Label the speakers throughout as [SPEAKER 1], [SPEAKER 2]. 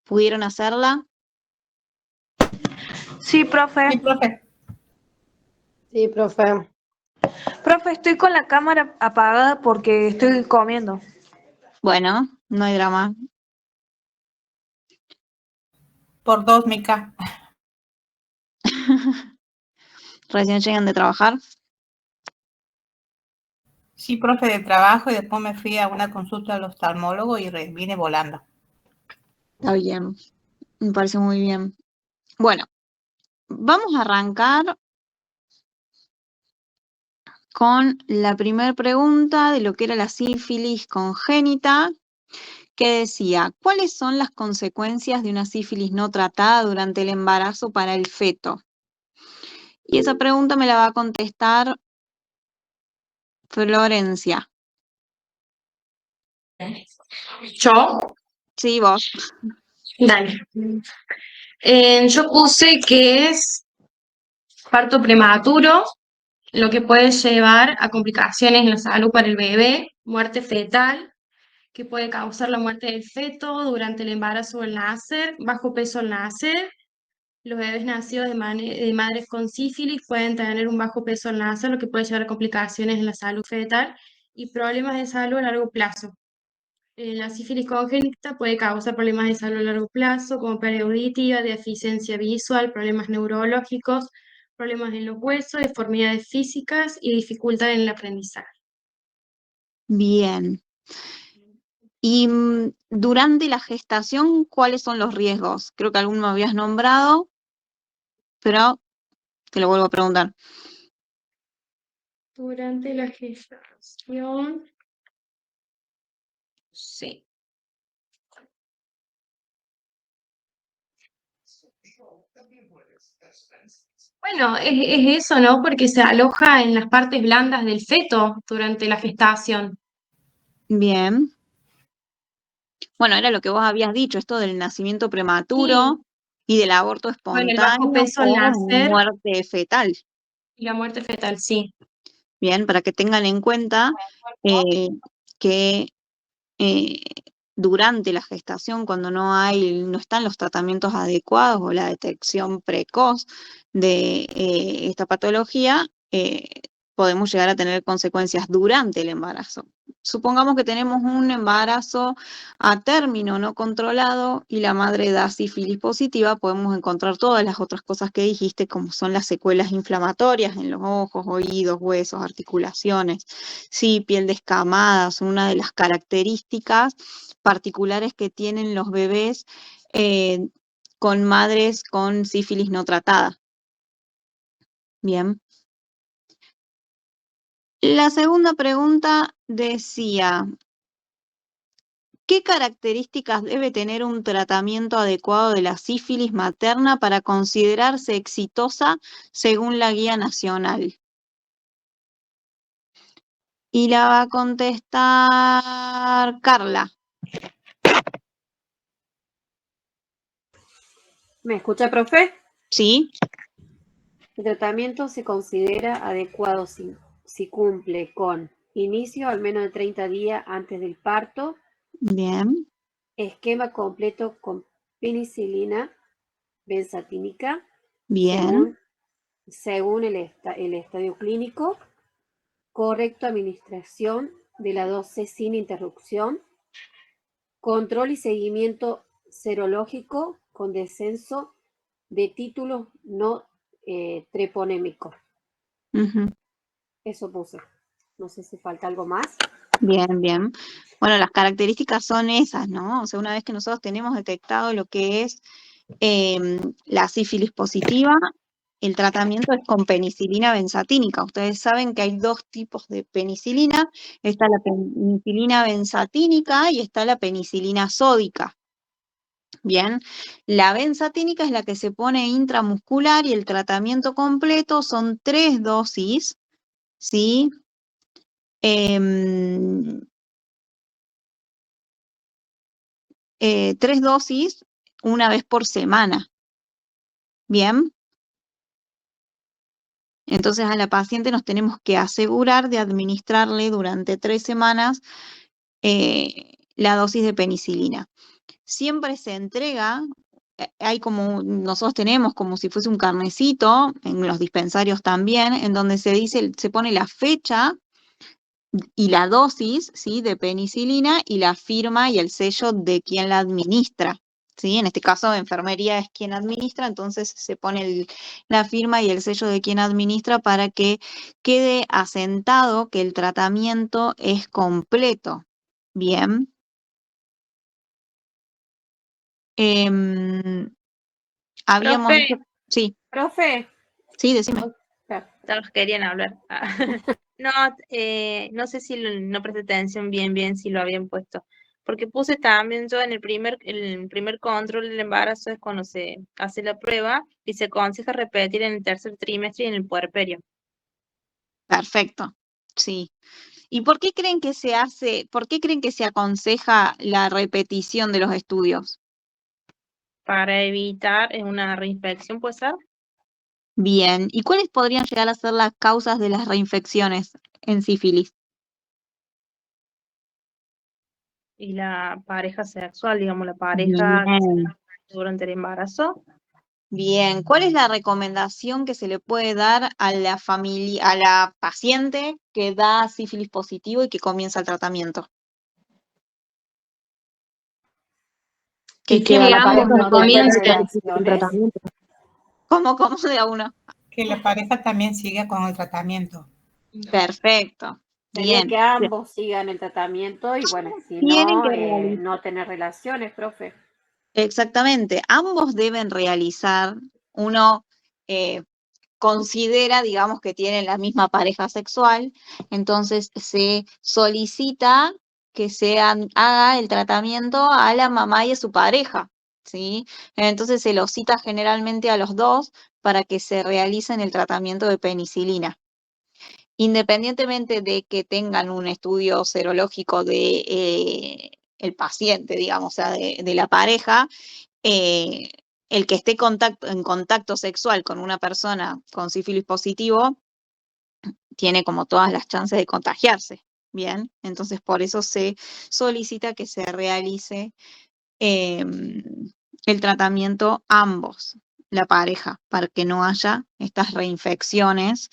[SPEAKER 1] ¿Pudieron hacerla?
[SPEAKER 2] Sí, profe.
[SPEAKER 3] Sí, profe.
[SPEAKER 4] Sí, profe.
[SPEAKER 2] Profe, estoy con la cámara apagada porque estoy comiendo.
[SPEAKER 1] Bueno, no hay drama.
[SPEAKER 3] Por 2, Mica.
[SPEAKER 1] Recién llegan de trabajar.
[SPEAKER 3] Sí, profe, de trabajo, y después me fui a una consulta al oftalmólogo y vine volando.
[SPEAKER 1] Está bien, me parece muy bien. Bueno, vamos a arrancar con la primera pregunta de lo que era la sífilis congénita, que decía, ¿cuáles son las consecuencias de una sífilis no tratada durante el embarazo para el feto? Y esa pregunta me la va a contestar Florencia.
[SPEAKER 5] ¿Yo?
[SPEAKER 1] Sí, vos.
[SPEAKER 5] Dale. Yo puse que es parto prematuro, lo que puede llevar a complicaciones en la salud para el bebé, muerte fetal, que puede causar la muerte del feto durante el embarazo o el nacer, bajo peso al nacer. Los bebés nacidos de madres con sífilis pueden tener un bajo peso al nacer, lo que puede llevar a complicaciones en la salud fetal y problemas de salud a largo plazo. La sífilis congénita puede causar problemas de salud a largo plazo, como pérdida auditiva, deficiencia visual, problemas neurológicos, problemas en los huesos, deformidades físicas y dificultad en el aprendizaje.
[SPEAKER 1] Bien. Y durante la gestación, ¿cuáles son los riesgos? Creo que alguno me habías nombrado, pero te lo vuelvo a preguntar.
[SPEAKER 5] Durante la gestación, sí. Bueno, es eso, ¿no? Porque se aloja en las partes blandas del feto durante la gestación.
[SPEAKER 1] Bien. Bueno, era lo que vos habías dicho, esto del nacimiento prematuro y del aborto
[SPEAKER 5] Bueno, el bajo
[SPEAKER 1] espontáneo
[SPEAKER 5] peso al
[SPEAKER 1] o
[SPEAKER 5] nacer
[SPEAKER 1] muerte fetal.
[SPEAKER 5] y la muerte fetal, sí.
[SPEAKER 1] Bien, para que tengan en cuenta que eh, durante la gestación, cuando no están los tratamientos adecuados o la detección precoz de esta patología, podemos llegar a tener consecuencias durante el embarazo. Supongamos que tenemos un embarazo a término no controlado y la madre da sífilis positiva, podemos encontrar todas las otras cosas que dijiste, como son las secuelas inflamatorias en los ojos, oídos, huesos, articulaciones, sí, piel descamada, son una de las características particulares que tienen los bebés con madres con sífilis no tratada. Bien. La segunda pregunta decía, ¿qué características debe tener un tratamiento adecuado de la sífilis materna para considerarse exitosa según la guía nacional? Y la va a contestar Carla.
[SPEAKER 4] ¿Me escucha, profe?
[SPEAKER 1] ¿Sí?
[SPEAKER 4] El tratamiento se considera adecuado si cumple con inicio al menos de 30 días antes del parto,
[SPEAKER 1] Bien.
[SPEAKER 4] esquema completo con penicilina benzatínica
[SPEAKER 1] Bien.
[SPEAKER 4] según el estadio clínico, correcta administración de la dosis sin interrupción, control y seguimiento serológico con descenso de títulos no treponémicos.
[SPEAKER 1] Ujú.
[SPEAKER 4] Eso puse. No sé si falta algo más.
[SPEAKER 1] Bien, bien. Bueno, las características son esas, ¿no? O sea, una vez que nosotros tenemos detectado lo que es la sífilis positiva, el tratamiento es con penicilina benzatínica. Ustedes saben que hay dos tipos de penicilina. Está la penicilina benzatínica y está la penicilina sódica. Bien, la benzatínica es la que se pone intramuscular y el tratamiento completo son 3 dosis, ¿sí? 3 dosis una vez por semana. Bien. Entonces a la paciente nos tenemos que asegurar de administrarle durante 3 semanas la dosis de penicilina. siempre se entrega, hay como, nosotros tenemos como si fuese un carnecito, en los dispensarios también, en donde se dice, se pone la fecha y la dosis, ¿sí? de penicilina y la firma y el sello de quien la administra. ¿Sí? En este caso, enfermería es quien administra, entonces se pone la firma y el sello de quien administra para que quede asentado que el tratamiento es completo. Bien. Em, habíamos
[SPEAKER 6] Profe,
[SPEAKER 1] dicho, sí,
[SPEAKER 4] Profe,
[SPEAKER 1] sí, decime.
[SPEAKER 6] todos querían hablar. No, no sé si no presté atención bien si lo habían puesto. Porque puse también yo en el primer control del embarazo es cuando se hace la prueba y se aconseja repetir en el tercer trimestre y en el puerperio
[SPEAKER 1] Perfecto, sí. ¿Y por qué creen que se hace, por qué creen que se aconseja la repetición de los estudios?
[SPEAKER 6] para evitar una reinfección, ¿puede ser?
[SPEAKER 1] Bien, ¿y cuáles podrían llegar a ser las causas de las reinfecciones en sífilis?
[SPEAKER 6] Y la pareja sexual, digamos, la pareja que se
[SPEAKER 1] Bien.
[SPEAKER 6] da durante el embarazo.
[SPEAKER 1] Bien, ¿cuál es la recomendación que se le puede dar a la familia, a la paciente que da sífilis positivo y que comienza el tratamiento?
[SPEAKER 5] Que
[SPEAKER 1] Que a la
[SPEAKER 5] ambos
[SPEAKER 1] pareja
[SPEAKER 4] no
[SPEAKER 1] le
[SPEAKER 4] tener
[SPEAKER 5] comiencen el
[SPEAKER 4] relaciones.
[SPEAKER 5] tratamiento.
[SPEAKER 1] ¿Cómo de a uno?
[SPEAKER 3] Que la pareja también siga con el tratamiento.
[SPEAKER 1] Perfecto,
[SPEAKER 4] Sería
[SPEAKER 1] bien.
[SPEAKER 4] que ambos sigan el tratamiento y bueno, si
[SPEAKER 1] Tienen
[SPEAKER 4] no,
[SPEAKER 1] que realizar.
[SPEAKER 4] no tener relaciones, profe.
[SPEAKER 1] Exactamente, ambos deben realizar, uno considera, digamos, que tienen la misma pareja sexual, entonces se solicita que haga el tratamiento a la mamá y a su pareja, ¿sí? Entonces se los cita generalmente a los dos para que se realicen el tratamiento de penicilina. Independientemente de que tengan un estudio serológico de el paciente, digamos, o sea, de la pareja, eh, el que esté en contacto sexual con una persona con sífilis positivo tiene como todas las chances de contagiarse. Bien, entonces por eso se solicita que se realice el tratamiento ambos, la pareja, para que no haya estas reinfecciones.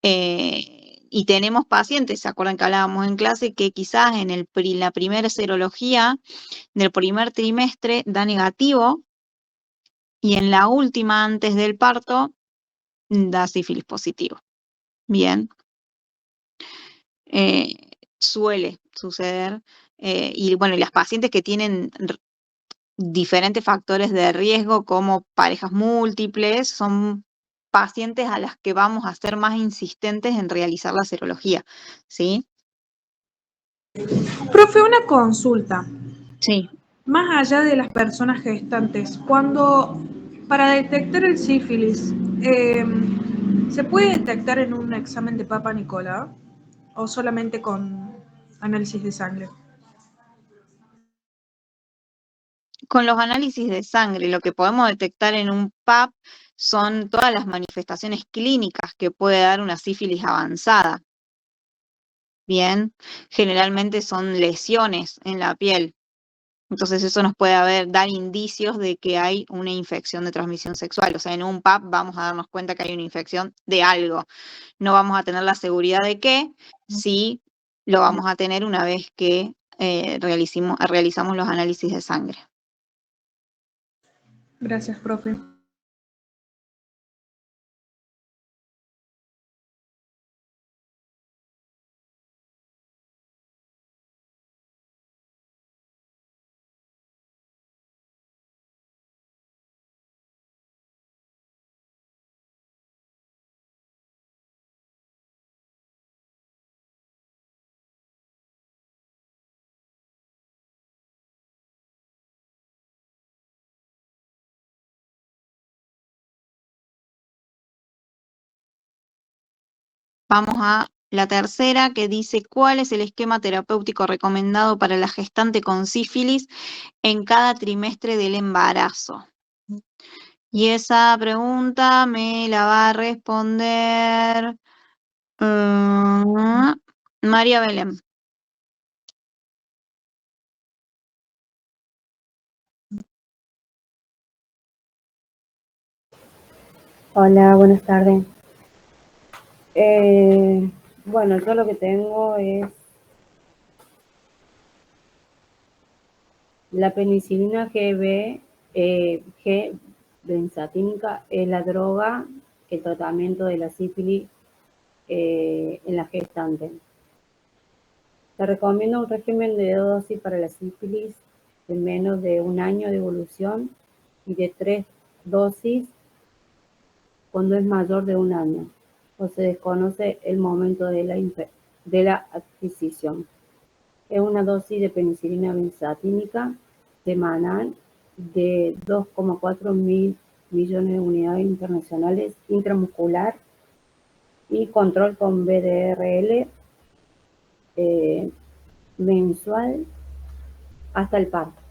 [SPEAKER 1] Y tenemos pacientes, ¿se acuerdan que hablábamos en clase? Que quizás en la primera serología del primer trimestre da negativo y en la última, antes del parto, da sífilis positivo. Bien, suele suceder. Y bueno, y las pacientes que tienen diferentes factores de riesgo como parejas múltiples son pacientes a las que vamos a ser más insistentes en realizar la serología, ¿sí?
[SPEAKER 2] Profe, una consulta.
[SPEAKER 1] Sí.
[SPEAKER 2] Más allá de las personas gestantes, para detectar el sífilis, ¿se puede detectar en un examen de Papa Nicolau o solamente con análisis de sangre?
[SPEAKER 1] Con los análisis de sangre, lo que podemos detectar en un PAP son todas las manifestaciones clínicas que puede dar una sífilis avanzada. Bien, generalmente son lesiones en la piel. Entonces eso nos puede dar indicios de que hay una infección de transmisión sexual. O sea, en un PAP vamos a darnos cuenta que hay una infección de algo. No vamos a tener la seguridad de qué, sí lo vamos a tener una vez que realizamos los análisis de sangre.
[SPEAKER 2] Gracias, profe.
[SPEAKER 1] Vamos a la tercera, que dice cuál es el esquema terapéutico recomendado para la gestante con sífilis en cada trimestre del embarazo. Y esa pregunta me la va a responder María Belén.
[SPEAKER 7] Hola, buenas tardes. Bueno, yo lo que tengo es la penicilina G benzatínica, es la droga, el tratamiento de la sífilis en la gestante. Se recomienda un régimen de 2 dosis para la sífilis de menos de 1 año de evolución y de 3 dosis cuando es mayor de 1 año o se desconoce el momento de la adquisición. Es una dosis de penicilina benzatínica semanal de 2,4 mil millones de unidades internacionales intramuscular y control con BDRL mensual hasta el parto.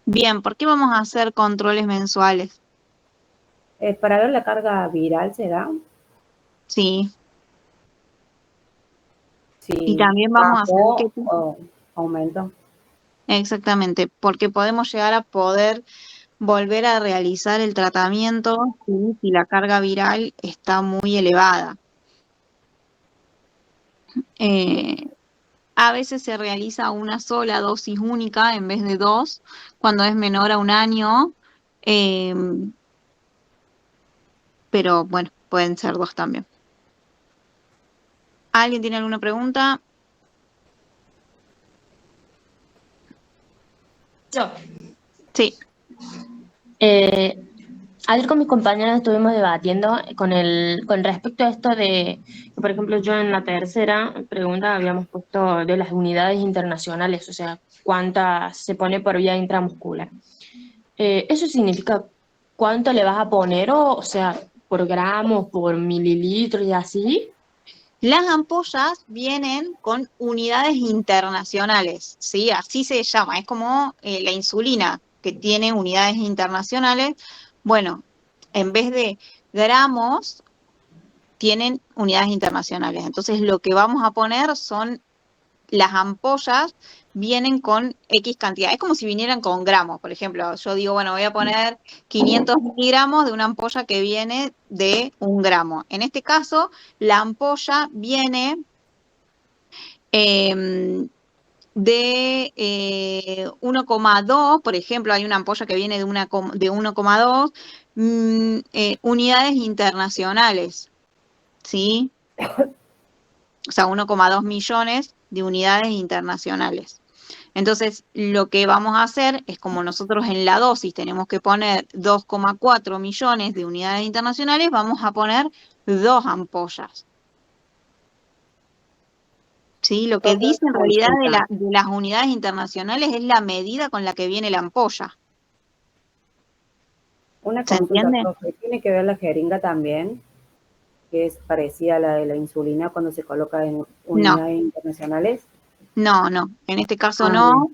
[SPEAKER 1] Bien, ¿por qué vamos a hacer controles mensuales?
[SPEAKER 7] Para ver la carga viral, ¿será?
[SPEAKER 1] Sí.
[SPEAKER 7] Si
[SPEAKER 1] Y también vamos a saber
[SPEAKER 7] bajó
[SPEAKER 1] qué
[SPEAKER 7] o aumentó.
[SPEAKER 1] exactamente, porque podemos llegar a poder volver a realizar el tratamiento si la carga viral está muy elevada. A veces se realiza una sola dosis única en vez de 2, cuando es menor a 1 año, pero bueno, pueden ser 2 también. ¿Alguien tiene alguna pregunta?
[SPEAKER 5] Yo.
[SPEAKER 1] Sí.
[SPEAKER 8] Ayer con mis compañeros estuvimos debatiendo con respecto a esto de, que, por ejemplo, yo en la tercera pregunta habíamos puesto de las unidades internacionales, o sea, cuántas se pone por vía intramuscular. ¿Eso significa cuánto le vas a poner, o sea, por gramos, por mililitros y así?
[SPEAKER 1] Las ampollas vienen con unidades internacionales, ¿sí? Así se llama, es como la insulina, que tiene unidades internacionales. Bueno, en vez de gramos, tienen unidades internacionales. Entonces, lo que vamos a poner son las ampollas, vienen con X cantidad. Es como si vinieran con gramos, por ejemplo. Yo digo, bueno, voy a poner 500 miligramos de una ampolla que viene de 1 gramo. En este caso, la ampolla viene de 1,2, por ejemplo, hay una ampolla que viene de 1,2 unidades internacionales, ¿sí? O sea, 1,2 millones de unidades internacionales. Entonces, lo que vamos a hacer es, como nosotros en la dosis tenemos que poner 2,4 millones de unidades internacionales, vamos a poner 2 ampollas. ¿Sí? Lo que
[SPEAKER 7] Otra
[SPEAKER 1] dice en realidad
[SPEAKER 7] consulta.
[SPEAKER 1] de las unidades internacionales es la medida con la que viene la ampolla.
[SPEAKER 7] Una
[SPEAKER 1] ¿Se
[SPEAKER 7] consulta,
[SPEAKER 1] entiende?
[SPEAKER 7] profe. ¿Tiene que ver la jeringa también? Que es parecida a la de la insulina cuando se coloca en
[SPEAKER 1] No,
[SPEAKER 7] unidades internacionales.
[SPEAKER 1] no. En este caso
[SPEAKER 7] Ah, bien.
[SPEAKER 1] no.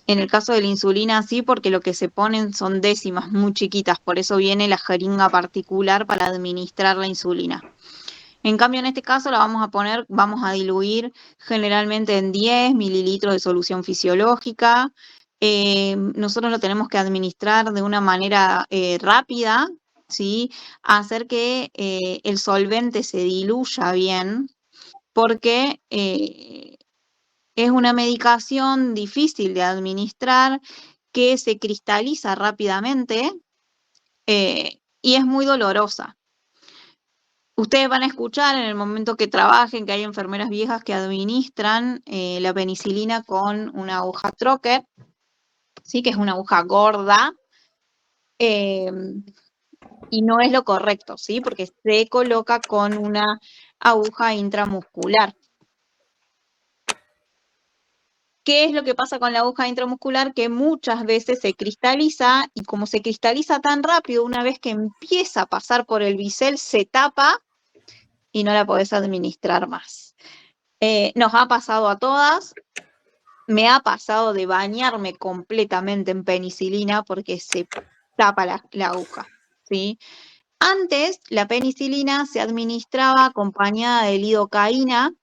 [SPEAKER 1] En el caso de la insulina sí, porque lo que se ponen son décimas muy chiquitas, por eso viene la jeringa particular para administrar la insulina. En cambio, en este caso la vamos a diluir generalmente en 10 mililitros de solución fisiológica. Nosotros lo tenemos que administrar de una manera rápida, ¿sí? Hacer que el solvente se diluya bien, porque es una medicación difícil de administrar que se cristaliza rápidamente y es muy dolorosa. Ustedes van a escuchar en el momento que trabajen que hay enfermeras viejas que administran la penicilina con una aguja trocker, ¿sí? Que es una aguja gorda, eh, y no es lo correcto, ¿sí? Porque se coloca con una aguja intramuscular. ¿Qué es lo que pasa con la aguja intramuscular? Que muchas veces se cristaliza, y como se cristaliza tan rápido, una vez que empieza a pasar por el bisel, se tapa y no la podés administrar más. Nos ha pasado a todas, me ha pasado de bañarme completamente en penicilina porque se tapa la aguja, ¿sí? Antes, la penicilina se administraba acompañada de lidocaína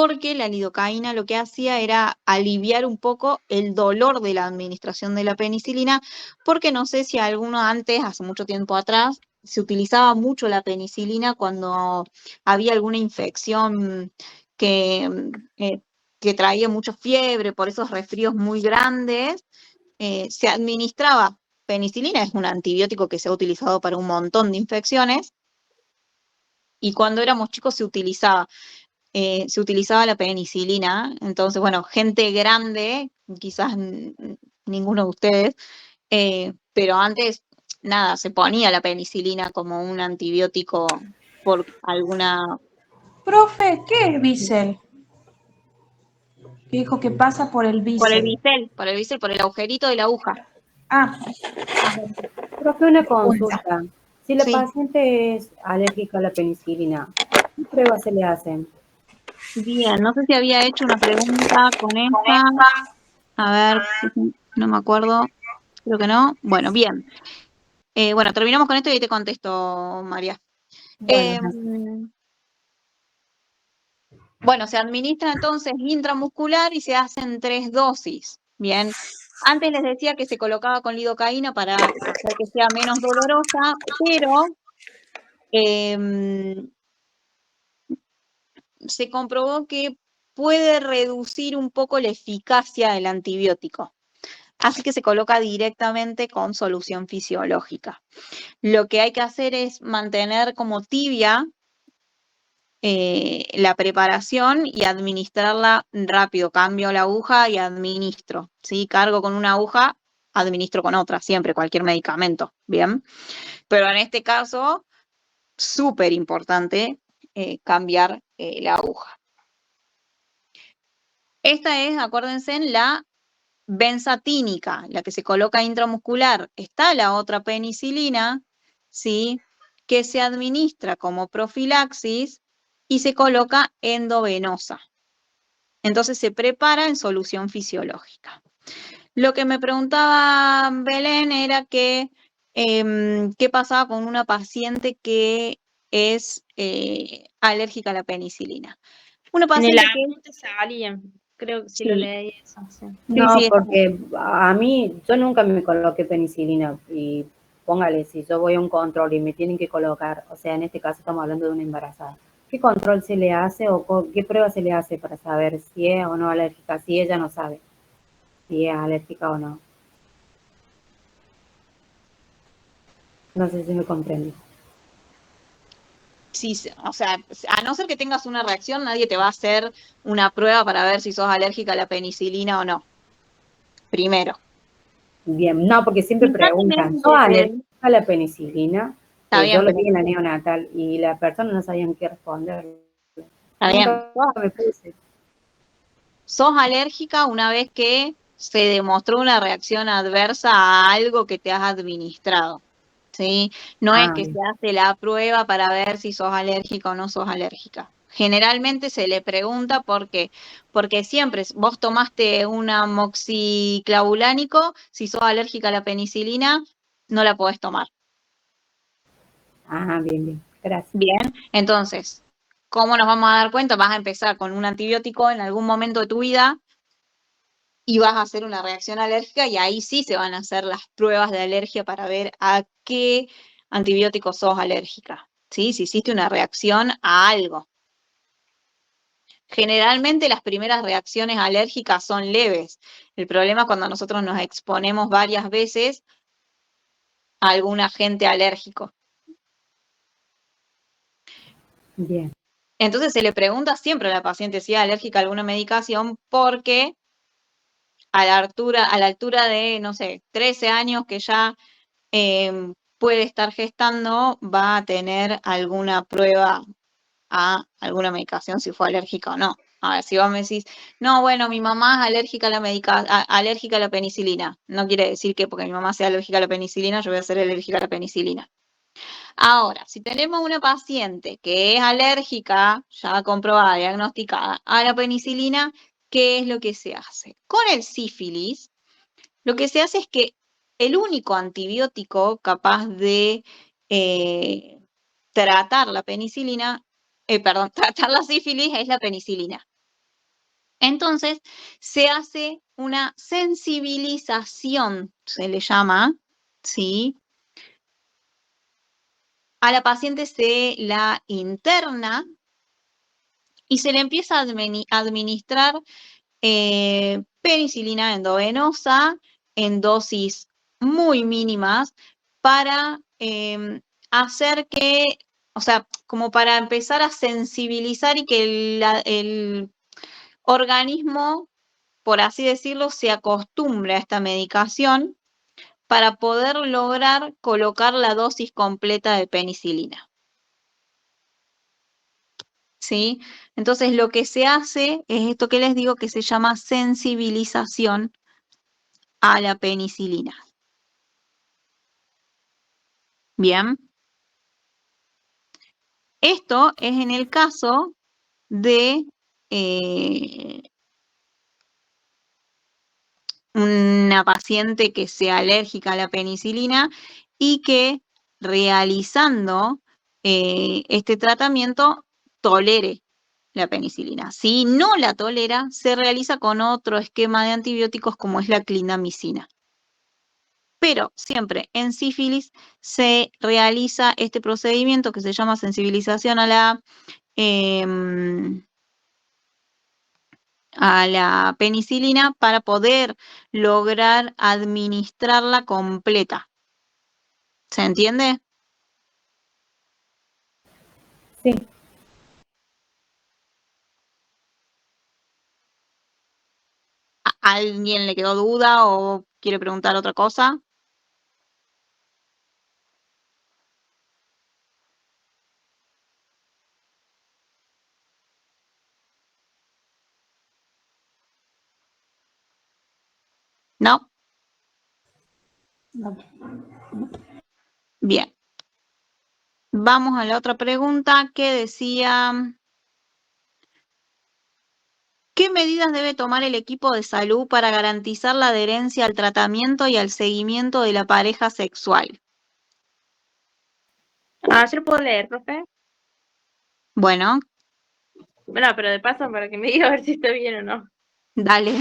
[SPEAKER 1] porque la lidocaína lo que hacía era aliviar un poco el dolor de la administración de la penicilina, porque no sé si alguno antes, hace mucho tiempo atrás, se utilizaba mucho la penicilina cuando había alguna infección que, que traía mucha fiebre, por esos resfríos muy grandes, se administraba penicilina, es un antibiótico que se ha utilizado para un montón de infecciones, y cuando éramos chicos se utilizaba la penicilina. Entonces, bueno, gente grande, quizás ninguno de ustedes, pero antes, nada, se ponía la penicilina como un antibiótico por alguna...
[SPEAKER 2] Profe, ¿qué es bisel? Que dijo que pasa por el
[SPEAKER 1] Por el
[SPEAKER 2] bisel.
[SPEAKER 1] bisel, por el agujerito de la aguja.
[SPEAKER 2] Ah,
[SPEAKER 7] Profe, una consulta. Si la
[SPEAKER 1] Sí.
[SPEAKER 7] paciente es alérgica a la penicilina, ¿qué pruebas se le hacen?
[SPEAKER 1] Bien, no sé si había hecho una pregunta con esta. A ver, no me acuerdo. Creo que no. Bueno, bien. Bueno, terminamos con esto y ahí te contesto, María.
[SPEAKER 7] Bueno,
[SPEAKER 1] Bueno, se administra entonces intramuscular y se hacen 3 dosis. Bien. Antes les decía que se colocaba con lidocaína para hacer que sea menos dolorosa, pero se comprobó que puede reducir un poco la eficacia del antibiótico. Así que se coloca directamente con solución fisiológica. Lo que hay que hacer es mantener como tibia la preparación y administrarla rápido. Cambio la aguja y administro. ¿Sí? Cargo con una aguja, administro con otra, siempre, cualquier medicamento. Bien. Pero en este caso, súper importante cambiar la aguja. Esta es, acuérdense, la benzatínica, la que se coloca intramuscular. Está la otra penicilina, ¿sí? Que se administra como profilaxis y se coloca endovenosa. Entonces se prepara en solución fisiológica. Lo que me preguntaba Belén era que qué pasaba con una paciente que es alérgica a la penicilina. Una
[SPEAKER 6] En el
[SPEAKER 1] paciente que...
[SPEAKER 6] año te salían, creo que sí lo
[SPEAKER 1] Sí,
[SPEAKER 6] leí eso. Sí.
[SPEAKER 7] no,
[SPEAKER 1] sí,
[SPEAKER 7] porque a mí, yo nunca me coloqué penicilina y póngale, si yo voy a un control y me tienen que colocar, o sea, en este caso estamos hablando de una embarazada, ¿qué control se le hace o qué prueba se le hace para saber si es o no alérgica? Si ella no sabe si es alérgica o no. No sé si me comprende.
[SPEAKER 1] sí, o sea, a no ser que tengas una reacción, nadie te va a hacer una prueba para ver si sos alérgica a la penicilina o no. Primero.
[SPEAKER 7] Bien, no, porque siempre
[SPEAKER 1] Si ya
[SPEAKER 7] preguntan,
[SPEAKER 1] tenés
[SPEAKER 7] ¿sos
[SPEAKER 1] antecedentes,
[SPEAKER 7] alérgica a la penicilina?
[SPEAKER 1] está
[SPEAKER 7] Yo
[SPEAKER 1] bien,
[SPEAKER 7] lo
[SPEAKER 1] pero
[SPEAKER 7] vi en la neonatal y las personas no sabían qué responder.
[SPEAKER 1] está bien.
[SPEAKER 7] Nunca me puse.
[SPEAKER 1] Sos alérgica una vez que se demostró una reacción adversa a algo que te has administrado, ¿sí? No es
[SPEAKER 7] Ah,
[SPEAKER 1] que se
[SPEAKER 7] bien.
[SPEAKER 1] hace la prueba para ver si sos alérgica o no sos alérgica. Generalmente se le pregunta porque siempre vos tomaste un amoxiclavulánico, si sos alérgica a la penicilina, no la podés tomar.
[SPEAKER 7] Ah, bien, bien. Gracias.
[SPEAKER 1] Bien, entonces, ¿cómo nos vamos a dar cuenta? Vas a empezar con un antibiótico en algún momento de tu vida y vas a hacer una reacción alérgica y ahí sí se van a hacer las pruebas de alergia para ver a qué antibiótico sos alérgica, ¿sí? Si hiciste una reacción a algo. Generalmente las primeras reacciones alérgicas son leves. El problema es cuando nosotros nos exponemos varias veces a algún agente alérgico.
[SPEAKER 7] Bien.
[SPEAKER 1] Entonces se le pregunta siempre a la paciente si es alérgica a alguna medicación porque a la altura de, no sé, 13 años que ya puede estar gestando, va a tener alguna prueba a alguna medicación si fue alérgica o no. A ver, si vos me decís, no, bueno, mi mamá es alérgica a la alérgica a la penicilina. No quiere decir que porque mi mamá sea alérgica a la penicilina, yo voy a ser alérgica a la penicilina. Ahora, si tenemos una paciente que es alérgica, ya comprobada, diagnosticada, a la penicilina, ¿qué es lo que se hace? Con el sífilis, lo que se hace es que el único antibiótico capaz de tratar la penicilina, tratar la sífilis es la penicilina. Entonces, se hace una sensibilización, se le llama, ¿sí? A la paciente se la interna y se le empieza a administrar penicilina endovenosa en dosis muy mínimas para hacer que, o sea, como para empezar a sensibilizar y que el organismo, por así decirlo, se acostumbre a esta medicación para poder lograr colocar la dosis completa de penicilina. ¿Sí? Entonces lo que se hace es esto que les digo que se llama sensibilización a la penicilina. Bien. Esto es en el caso de una paciente que sea alérgica a la penicilina y que realizando este tratamiento tolere la penicilina. Si no la tolera, se realiza con otro esquema de antibióticos como es la clindamicina. Pero siempre en sífilis se realiza este procedimiento que se llama sensibilización a la penicilina para poder lograr administrarla completa. ¿Se entiende?
[SPEAKER 7] Sí.
[SPEAKER 1] ¿A alguien le quedó duda o quiere preguntar otra cosa? ¿No?
[SPEAKER 7] No.
[SPEAKER 1] Bien. Vamos a la otra pregunta que decía, ¿qué medidas debe tomar el equipo de salud para garantizar la adherencia al tratamiento y al seguimiento de la pareja sexual?
[SPEAKER 6] Ah, yo lo puedo leer, profe.
[SPEAKER 1] Bueno,
[SPEAKER 6] Bueno, pero de paso para que me diga a ver si está bien o no.
[SPEAKER 1] dale.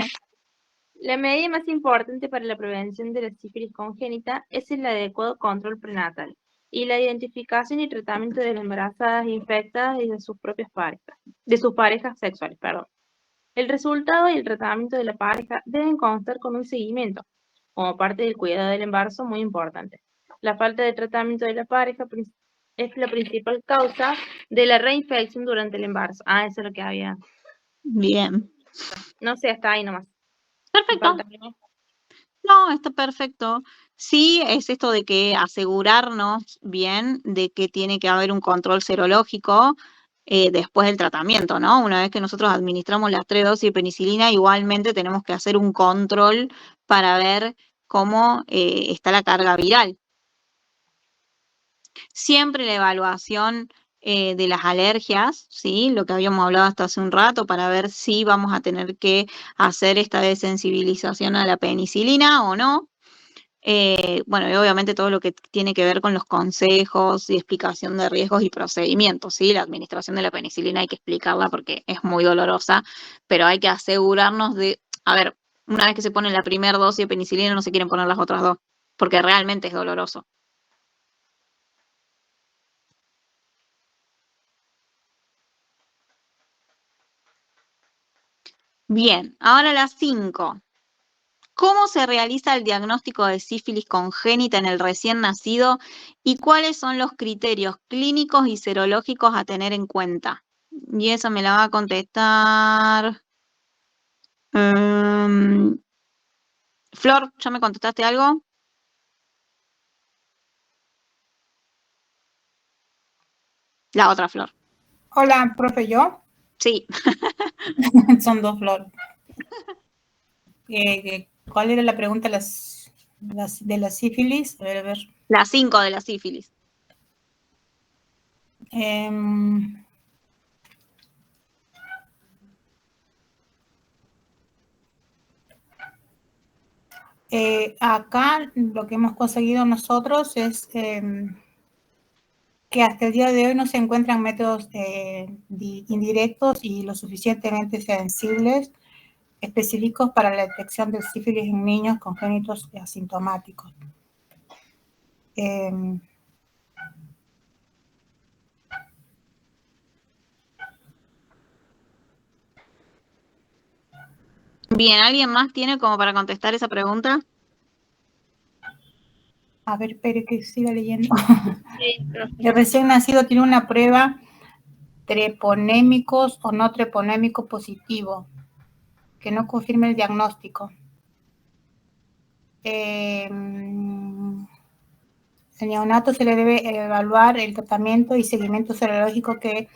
[SPEAKER 6] La medida más importante para la prevención de la sífilis congénita es el adecuado control prenatal y la identificación y tratamiento de las embarazadas infectadas y de sus propias parejas, de sus parejas sexuales, perdón. El resultado y el tratamiento de la pareja deben constar con un seguimiento, como parte del cuidado del embarazo muy importante. La falta de tratamiento de la pareja es la principal causa de la reinfección durante el embarazo. Ah, eso es lo que había.
[SPEAKER 1] Bien.
[SPEAKER 6] No sé, hasta ahí nomás.
[SPEAKER 1] Perfecto. No, está perfecto. Sí, es esto de que asegurarnos bien de que tiene que haber un control serológico después del tratamiento, ¿no? Una vez que nosotros administramos las 3 dosis de penicilina, igualmente tenemos que hacer un control para ver cómo está la carga viral. Siempre la evaluación de las alergias, ¿sí? Lo que habíamos hablado hasta hace un rato, para ver si vamos a tener que hacer esta desensibilización a la penicilina o no. Bueno, y obviamente todo lo que tiene que ver con los consejos y explicación de riesgos y procedimientos, ¿sí? La administración de la penicilina hay que explicarla porque es muy dolorosa, pero hay que asegurarnos de, a ver, una vez que se pone la primera dosis de penicilina no se quieren poner las otras 2, porque realmente es doloroso. Bien, ahora las 5. ¿Cómo se realiza el diagnóstico de sífilis congénita en el recién nacido y cuáles son los criterios clínicos y serológicos a tener en cuenta? Y esa me la va a contestar. Flor, ¿ya me contestaste algo? La otra Flor.
[SPEAKER 3] Hola, profe, ¿yo?
[SPEAKER 1] Sí.
[SPEAKER 3] Son dos Flor. ¿Cuál era la pregunta de la sífilis? A ver.
[SPEAKER 1] La 5 de la sífilis.
[SPEAKER 3] Acá lo que hemos conseguido nosotros es que hasta el día de hoy no se encuentran métodos indirectos y lo suficientemente sensibles específicos para la detección del sífilis en niños congénitos y asintomáticos.
[SPEAKER 1] Bien, ¿alguien más tiene como para contestar esa pregunta?
[SPEAKER 3] A ver, espere que siga leyendo.
[SPEAKER 6] Sí, profe.
[SPEAKER 3] El recién nacido tiene una prueba treponémicos o no treponémico positivo, que no confirme el diagnóstico. El neonato se le debe evaluar el tratamiento y seguimiento serológico que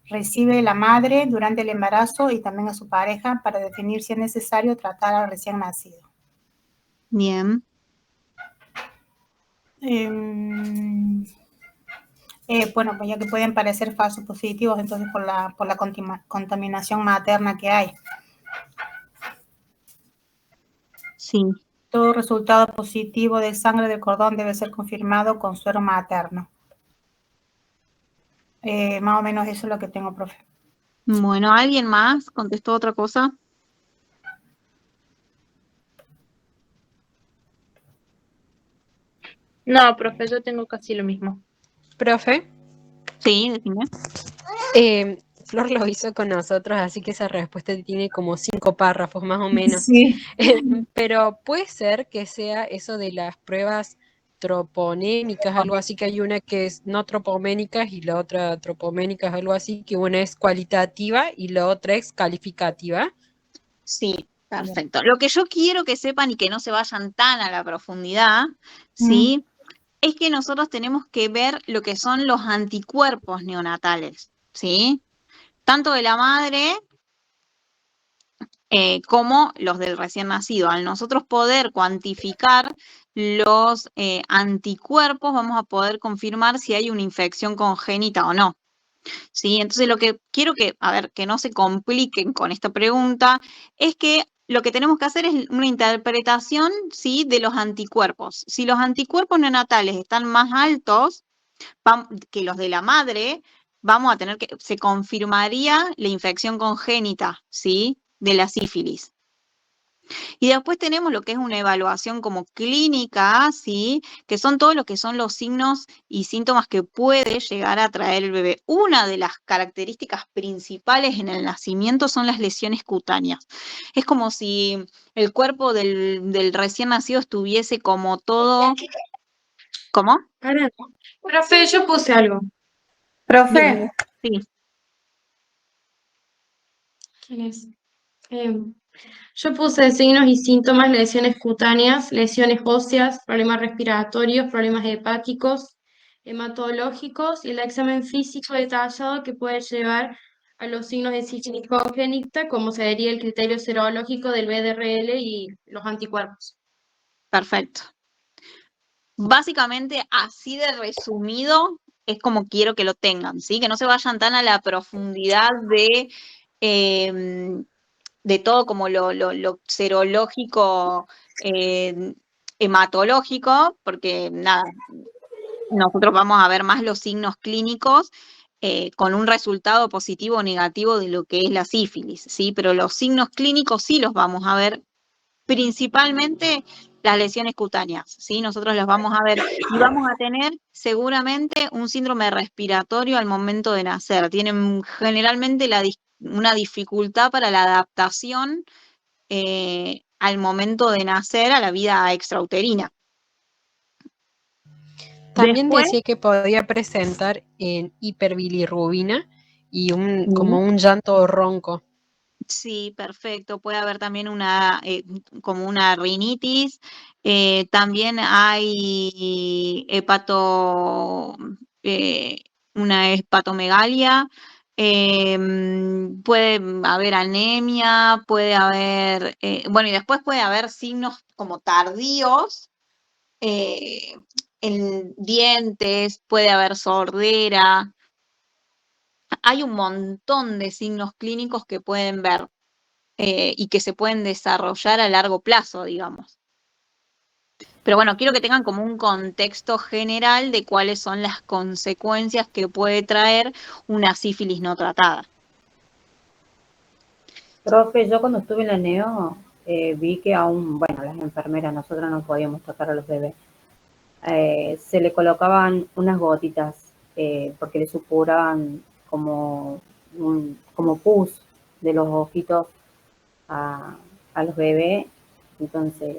[SPEAKER 3] recibe la madre durante el embarazo y también a su pareja para definir si es necesario tratar al recién nacido.
[SPEAKER 1] Bien.
[SPEAKER 3] Bueno, pues ya que pueden parecer falsos positivos, entonces por la contaminación materna que hay.
[SPEAKER 1] Sí.
[SPEAKER 3] Todo resultado positivo de sangre del cordón debe ser confirmado con suero materno. Más o menos eso es lo que tengo, profe.
[SPEAKER 1] Bueno, ¿alguien más contestó otra cosa?
[SPEAKER 6] No, profe, yo tengo casi lo mismo.
[SPEAKER 9] Profe,
[SPEAKER 1] Sí, decime.
[SPEAKER 9] Flor lo hizo con nosotros, así que esa respuesta tiene como 5 párrafos más o menos.
[SPEAKER 3] Sí.
[SPEAKER 9] Pero puede ser que sea eso de las pruebas troponémicas, algo así, que hay una que es no tropoménicas y la otra tropoménicas, algo así, que una es cualitativa y la otra es calificativa.
[SPEAKER 1] Sí, perfecto. Lo que yo quiero que sepan y que no se vayan tan a la profundidad, ¿sí? Es que nosotros tenemos que ver lo que son los anticuerpos neonatales, ¿sí? Tanto de la madre como los del recién nacido. Al nosotros poder cuantificar los anticuerpos, vamos a poder confirmar si hay una infección congénita o no. ¿Sí? Entonces lo que quiero que no se compliquen con esta pregunta, es que lo que tenemos que hacer es una interpretación, ¿sí?, de los anticuerpos. Si los anticuerpos neonatales están más altos que los de la madre, vamos a tener se confirmaría la infección congénita, ¿sí?, de la sífilis. Y después tenemos lo que es una evaluación como clínica, ¿sí?, que son todos lo que son los signos y síntomas que puede llegar a traer el bebé. Una de las características principales en el nacimiento son las lesiones cutáneas. Es como si el cuerpo del recién nacido estuviese como todo... ¿Cómo?
[SPEAKER 5] Ahora, profe, yo puse algo.
[SPEAKER 3] Profe,
[SPEAKER 1] Sí.
[SPEAKER 5] ¿Quién es? Yo puse signos y síntomas, lesiones cutáneas, lesiones óseas, problemas respiratorios, problemas hepáticos, hematológicos y el examen físico detallado que puede llevar a los signos de sífilis congénita, como sería el criterio serológico del BDRL y los anticuerpos.
[SPEAKER 1] Perfecto. Básicamente, así de resumido, es como quiero que lo tengan, ¿sí? Que no se vayan tan a la profundidad de todo como lo serológico, hematológico, porque nada, nosotros vamos a ver más los signos clínicos con un resultado positivo o negativo de lo que es la sífilis, ¿sí? Pero los signos clínicos sí los vamos a ver, principalmente las lesiones cutáneas, ¿sí? Nosotros las vamos a ver y vamos a tener seguramente un síndrome respiratorio al momento de nacer. Tienen generalmente una dificultad para la adaptación al momento de nacer a la vida extrauterina.
[SPEAKER 9] También
[SPEAKER 1] Después,
[SPEAKER 9] decía que podía presentar en hiperbilirrubina y como un llanto ronco.
[SPEAKER 1] sí, perfecto. Puede haber también como una rinitis. También hay una hepatomegalia. Puede haber anemia, puede haber, bueno, y después puede haber signos como tardíos en dientes, puede haber sordera. Hay un montón de signos clínicos que pueden ver y que se pueden desarrollar a largo plazo, digamos. Pero bueno, quiero que tengan como un contexto general de cuáles son las consecuencias que puede traer una sífilis no tratada.
[SPEAKER 7] Profe, yo cuando estuve en la NEO vi que aún, bueno, las enfermeras, nosotros no podíamos tocar a los bebés, se le colocaban unas gotitas porque le supuraban como, como pus de los ojitos a los bebés. Entonces,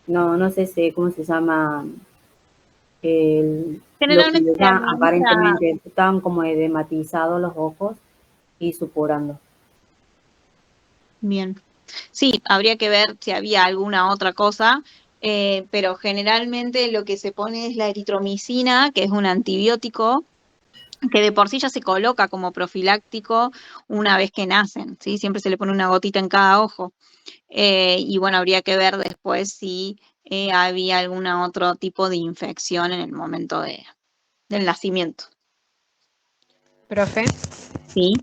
[SPEAKER 7] no sé cómo se llama, lo que
[SPEAKER 1] Generalmente
[SPEAKER 7] les
[SPEAKER 1] se
[SPEAKER 7] da,
[SPEAKER 1] administra
[SPEAKER 7] aparentemente estaban como edematizados los ojos y supurando.
[SPEAKER 1] bien. Sí, habría que ver si había alguna otra cosa, pero generalmente lo que se pone es la eritromicina, que es un antibiótico que de por sí ya se coloca como profiláctico una vez que nacen, ¿sí? Siempre se le pone una gotita en cada ojo. Y bueno, habría que ver después si había algún otro tipo de infección en el momento del nacimiento.
[SPEAKER 9] Profe,
[SPEAKER 1] ¿Sí?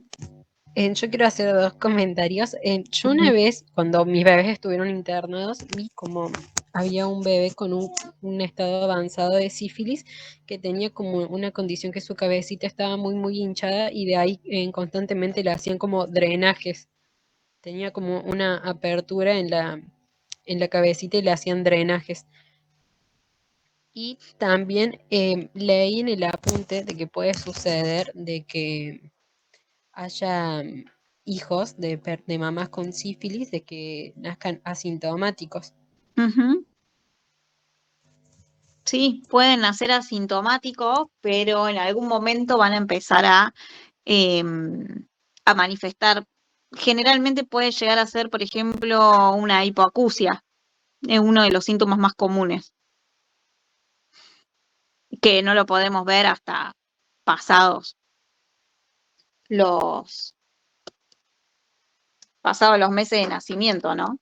[SPEAKER 9] yo quiero hacer dos comentarios. Yo una vez, cuando mis bebés estuvieron internados, vi como había un bebé con un estado avanzado de sífilis que tenía como una condición que su cabecita estaba muy, muy hinchada y de ahí constantemente le hacían como drenajes. Tenía como una apertura en la cabecita y le hacían drenajes. Y también leí en el apunte de que puede suceder de que haya hijos de mamás con sífilis, de que nazcan asintomáticos.
[SPEAKER 1] Ujú. Sí, pueden nacer asintomáticos, pero en algún momento van a empezar a manifestar. Generalmente puede llegar a ser, por ejemplo, una hipoacusia, es uno de los síntomas más comunes, que no lo podemos ver hasta pasados los, pasados los meses de nacimiento, ¿no?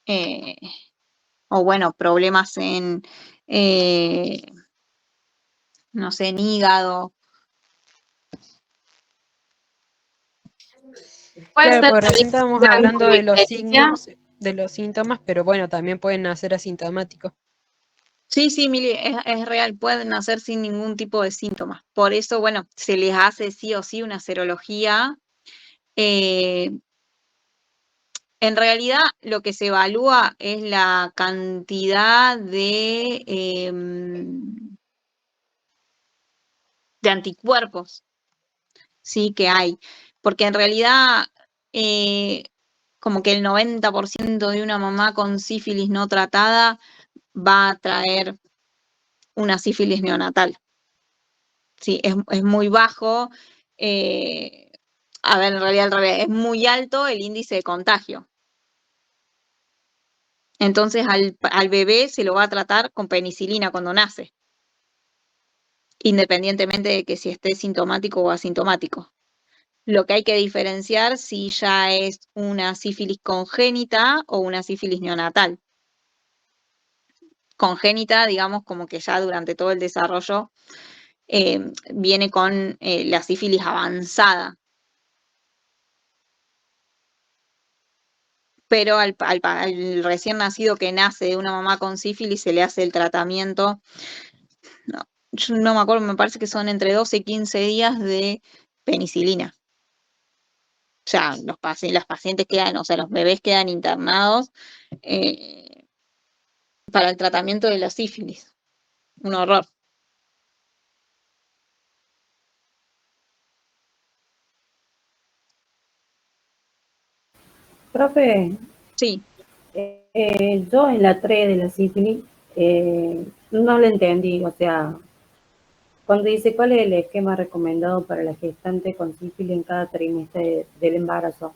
[SPEAKER 1] Eh, o bueno, problemas eh, no sé, en hígado.
[SPEAKER 5] Puede
[SPEAKER 9] Claro,
[SPEAKER 5] ser
[SPEAKER 9] porque
[SPEAKER 5] también
[SPEAKER 9] recién estábamos
[SPEAKER 5] de
[SPEAKER 9] hablando
[SPEAKER 5] algo
[SPEAKER 9] de los síntomas, pero bueno, también pueden nacer asintomáticos.
[SPEAKER 1] Sí, sí, Mili, es real, pueden nacer sin ningún tipo de síntomas. Por eso, bueno, se les hace sí o sí una serología. Eh, en realidad, lo que se evalúa es la cantidad de anticuerpos, sí, que hay. Porque en realidad, eh, como que el 90% de una mamá con sífilis no tratada va a traer una sífilis neonatal. Sí, es muy bajo. eh, a ver, en realidad al revés, es muy alto el índice de contagio. Entonces al bebé se lo va a tratar con penicilina cuando nace, independientemente de que si esté sintomático o asintomático. Lo que hay que diferenciar si ya es una sífilis congénita o una sífilis neonatal. Congénita, digamos, como que ya durante todo el desarrollo viene con la sífilis avanzada. Pero al recién nacido que nace de una mamá con sífilis se le hace el tratamiento, no, yo no me acuerdo, me parece que son entre 12 y 15 días de penicilina. O sea, las pacientes quedan, o sea, los bebés quedan internados eh, para el tratamiento de la sífilis. Un horror.
[SPEAKER 7] Profe,
[SPEAKER 1] Sí.
[SPEAKER 7] yo en la 3 de la sífilis no lo entendí, o sea, cuando dice cuál es el esquema recomendado para la gestante con sífilis en cada trimestre del embarazo,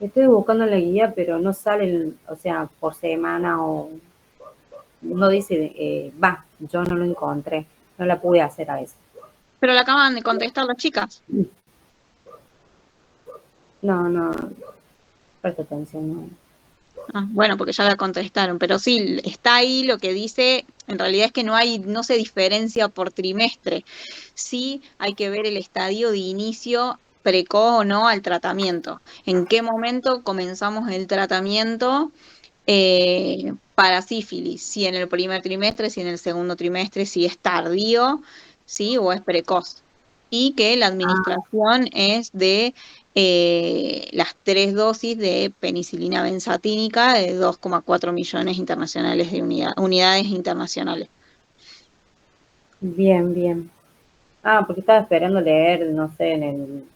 [SPEAKER 7] estoy buscando la guía, pero no sale, o sea, por semana o no dice, yo no lo encontré, no la pude hacer a eso.
[SPEAKER 1] Pero le acaban de contestar las chicas.
[SPEAKER 7] No, presta atención, no.
[SPEAKER 1] Ah, bueno, porque ya la contestaron, pero sí, está ahí lo que dice, en realidad es que no se diferencia por trimestre. Sí hay que ver el estadio de inicio precoz o no al tratamiento. ¿En qué momento comenzamos el tratamiento para sífilis? Si en el primer trimestre, si en el segundo trimestre, si es tardío, sí, o es precoz. y que la administración es de las 3 dosis de penicilina benzatínica de 2,4 millones internacionales de unidades internacionales.
[SPEAKER 7] Bien, bien. Porque estaba esperando leer, no sé, en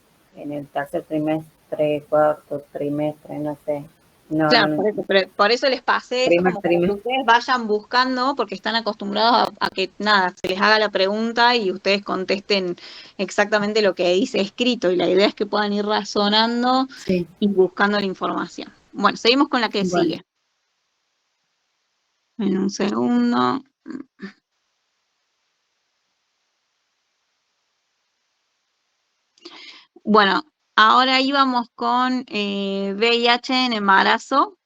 [SPEAKER 7] el tercer trimestre, cuarto trimestre, no sé. No,
[SPEAKER 1] Claro,
[SPEAKER 7] no,
[SPEAKER 1] por eso les pasé eso,
[SPEAKER 7] primer
[SPEAKER 1] como para que
[SPEAKER 7] trimestre.
[SPEAKER 1] ustedes vayan buscando, porque están acostumbrados a que nada, se les haga la pregunta y ustedes contesten exactamente lo que dice escrito. Y la idea es que puedan ir razonando
[SPEAKER 7] Sí,
[SPEAKER 1] y buscando la información. Bueno, seguimos con la que
[SPEAKER 7] bueno.
[SPEAKER 1] sigue. En un segundo. Bueno, ahora íbamos con VIH en embarazo.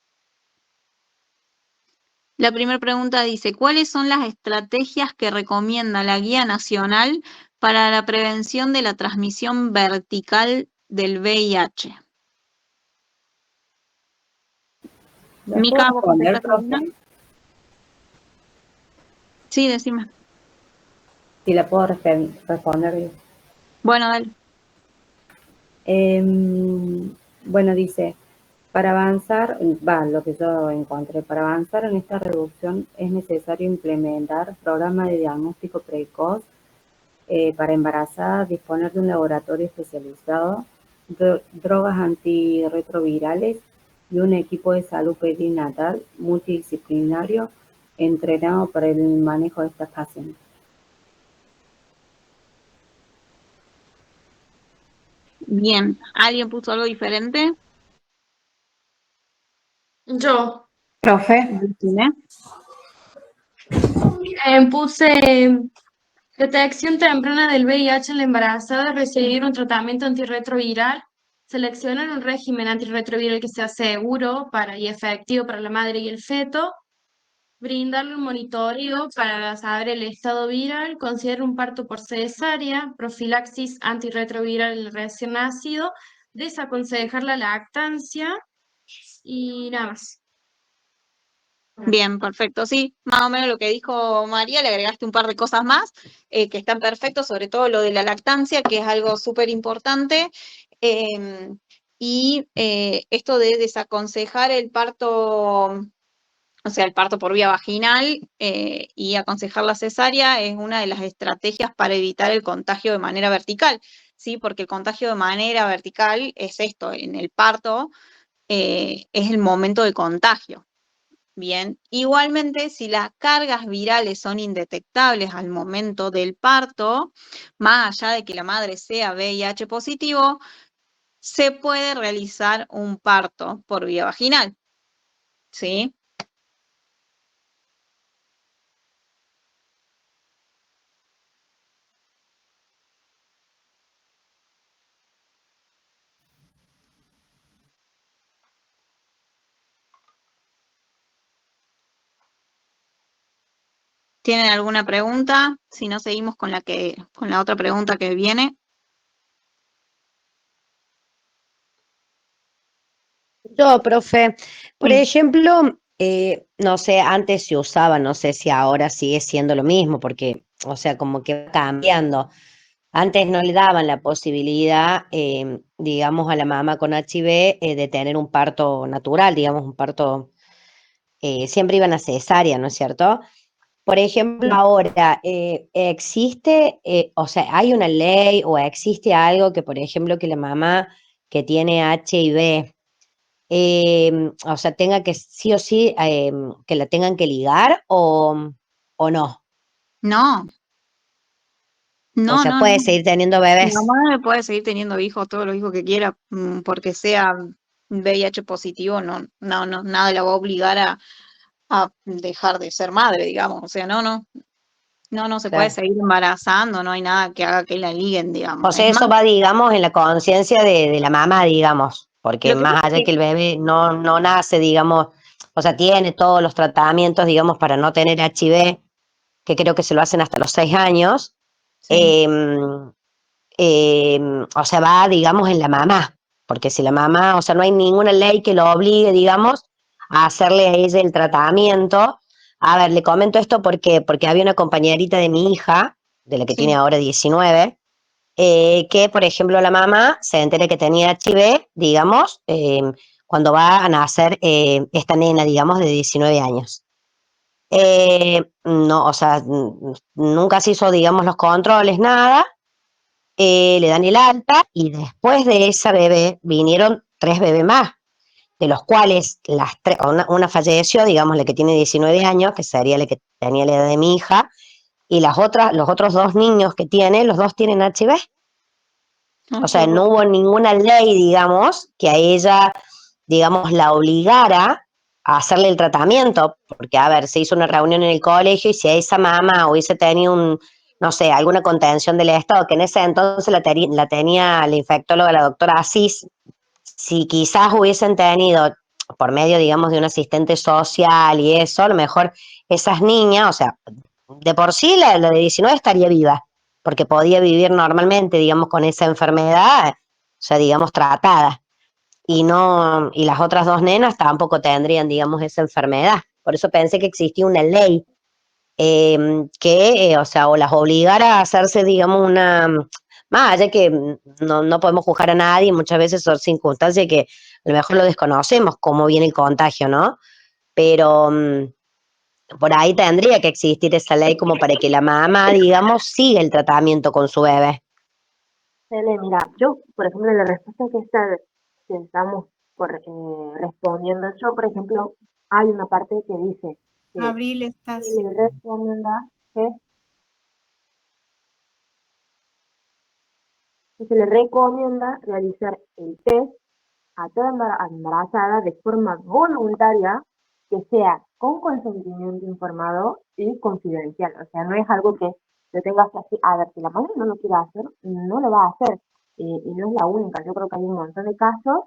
[SPEAKER 1] La primera pregunta dice, ¿cuáles son las estrategias que recomienda la Guía Nacional para la prevención de la transmisión vertical del VIH?
[SPEAKER 7] ¿La puedo
[SPEAKER 1] Mica, ¿vos
[SPEAKER 7] responder,
[SPEAKER 1] contestaste una?
[SPEAKER 7] profe?
[SPEAKER 1] Sí, decime.
[SPEAKER 7] Sí, la puedo responder yo.
[SPEAKER 1] Bueno, dale.
[SPEAKER 7] Bueno, dice, para avanzar, lo que yo encontré, para avanzar en esta reducción es necesario implementar programas de diagnóstico precoz para embarazadas, disponer de un laboratorio especializado, drogas antirretrovirales y un equipo de salud perinatal multidisciplinario entrenado para el manejo de estas pacientes.
[SPEAKER 1] Bien, ¿alguien puso algo diferente?
[SPEAKER 5] Yo
[SPEAKER 7] Profe.
[SPEAKER 1] Decime.
[SPEAKER 5] puse detección temprana del VIH en la embarazada, recibir un tratamiento antirretroviral, seleccionar un régimen antirretroviral que sea seguro y efectivo para la madre y el feto, brindarle un monitoreo para saber el estado viral, considerar un parto por cesárea, profilaxis antirretroviral en el recién nacido, desaconsejar la lactancia y nada más.
[SPEAKER 1] Bien, perfecto. Sí, más o menos lo que dijo María, le agregaste un par de cosas más que están perfectos, sobre todo lo de la lactancia, que es algo súper importante. Esto de desaconsejar el parto, o sea, el parto por vía vaginal y aconsejar la cesárea es una de las estrategias para evitar el contagio de manera vertical, ¿sí? Porque el contagio de manera vertical es esto, en el parto es el momento de contagio. Bien, igualmente si las cargas virales son indetectables al momento del parto, más allá de que la madre sea VIH positivo, se puede realizar un parto por vía vaginal, ¿sí? ¿Tienen alguna pregunta? Si no, seguimos con la otra pregunta que viene.
[SPEAKER 10] Yo, profe, por
[SPEAKER 1] Sí.
[SPEAKER 10] ejemplo, no sé, antes se usaba, no sé si ahora sigue siendo lo mismo, porque, o sea, como que va cambiando. Antes no le daban la posibilidad, digamos, a la mamá con HIV de tener un parto natural, digamos, un parto, siempre iban a cesárea, ¿no es cierto? Por ejemplo, ahora, existe, o sea, hay una ley o existe algo que, por ejemplo, que la mamá que tiene HIV, o sea, tenga que sí o sí, que la tengan que ligar o no.
[SPEAKER 1] No,
[SPEAKER 10] O
[SPEAKER 1] no,
[SPEAKER 10] sea,
[SPEAKER 1] no,
[SPEAKER 10] puede
[SPEAKER 1] no.
[SPEAKER 10] seguir teniendo
[SPEAKER 1] La
[SPEAKER 10] bebés.
[SPEAKER 1] madre puede seguir teniendo hijos, todos los hijos que quiera, porque sea VIH positivo, no, no, no, nada la va a obligar a dejar de ser madre, digamos. O sea, no se puede
[SPEAKER 10] Claro.
[SPEAKER 1] seguir embarazando, no hay nada que haga que la liguen,
[SPEAKER 10] O
[SPEAKER 1] digamos. Es
[SPEAKER 10] sea,
[SPEAKER 1] más,
[SPEAKER 10] eso va, digamos, en la conciencia de la mamá, digamos, porque
[SPEAKER 1] lo que pasa
[SPEAKER 10] más
[SPEAKER 1] es
[SPEAKER 10] allá
[SPEAKER 1] que
[SPEAKER 10] que el bebé no nace, digamos, o sea, tiene todos los tratamientos, digamos, para no tener HIV, que creo que se lo hacen hasta los 6 años,
[SPEAKER 1] sí,
[SPEAKER 10] em, o sea, va, digamos, en la mamá, porque si la mamá, o sea, no hay ninguna ley que lo obligue, digamos, a hacerle a ella el tratamiento. A ver, le comento esto porque había una compañerita de mi hija, de la que tiene
[SPEAKER 1] sí,
[SPEAKER 10] ahora 19, que, por ejemplo, la mamá se entere que tenía HIV, digamos, cuando va a nacer esta nena, digamos, de 19 años. No, o sea, nunca se hizo, digamos, los controles, nada, le dan el alta y después de esa bebé vinieron 3 bebés más, de los cuales una falleció, digamos, la que tiene 19 años, que sería la que tenía la edad de mi hija, y los otros 2 niños que tiene, los 2 tienen HIV. O sea, no hubo ninguna ley, digamos, que a ella, digamos, la obligara a hacerle el tratamiento, porque, a ver, se hizo una reunión en el colegio y si a esa mamá hubiese tenido no sé, alguna contención del Estado, que en ese entonces la tenía la infectóloga, la doctora Asís, si quizás hubiesen tenido, por medio, digamos, de un asistente social y eso, a lo mejor esas niñas, o sea, de por sí la de 19 estaría viva, porque podía vivir normalmente, digamos, con esa enfermedad, o sea, digamos, tratada. Y las otras 2 nenas tampoco tendrían, digamos, esa enfermedad. Por eso pensé que existía una ley que, o sea, o las obligara a hacerse, digamos, más allá que no podemos juzgar a nadie, muchas veces son circunstancias que a lo mejor lo desconocemos, cómo viene el contagio, ¿no? Pero por ahí tendría que existir esa ley como para que la mamá, digamos, siga el tratamiento con su bebé.
[SPEAKER 8] Mira, yo, por ejemplo, la respuesta que estamos respondiendo, yo, por ejemplo, hay una parte que dice que
[SPEAKER 3] Abril, estás.
[SPEAKER 8] se le recomienda que se le recomienda realizar el test a toda embarazada de forma voluntaria, que sea con consentimiento informado y confidencial. O sea, no es algo que lo tengas que hacer. A ver, si la madre no lo quiere hacer, no lo va a hacer. Y no es la única. Yo creo que hay un montón de casos,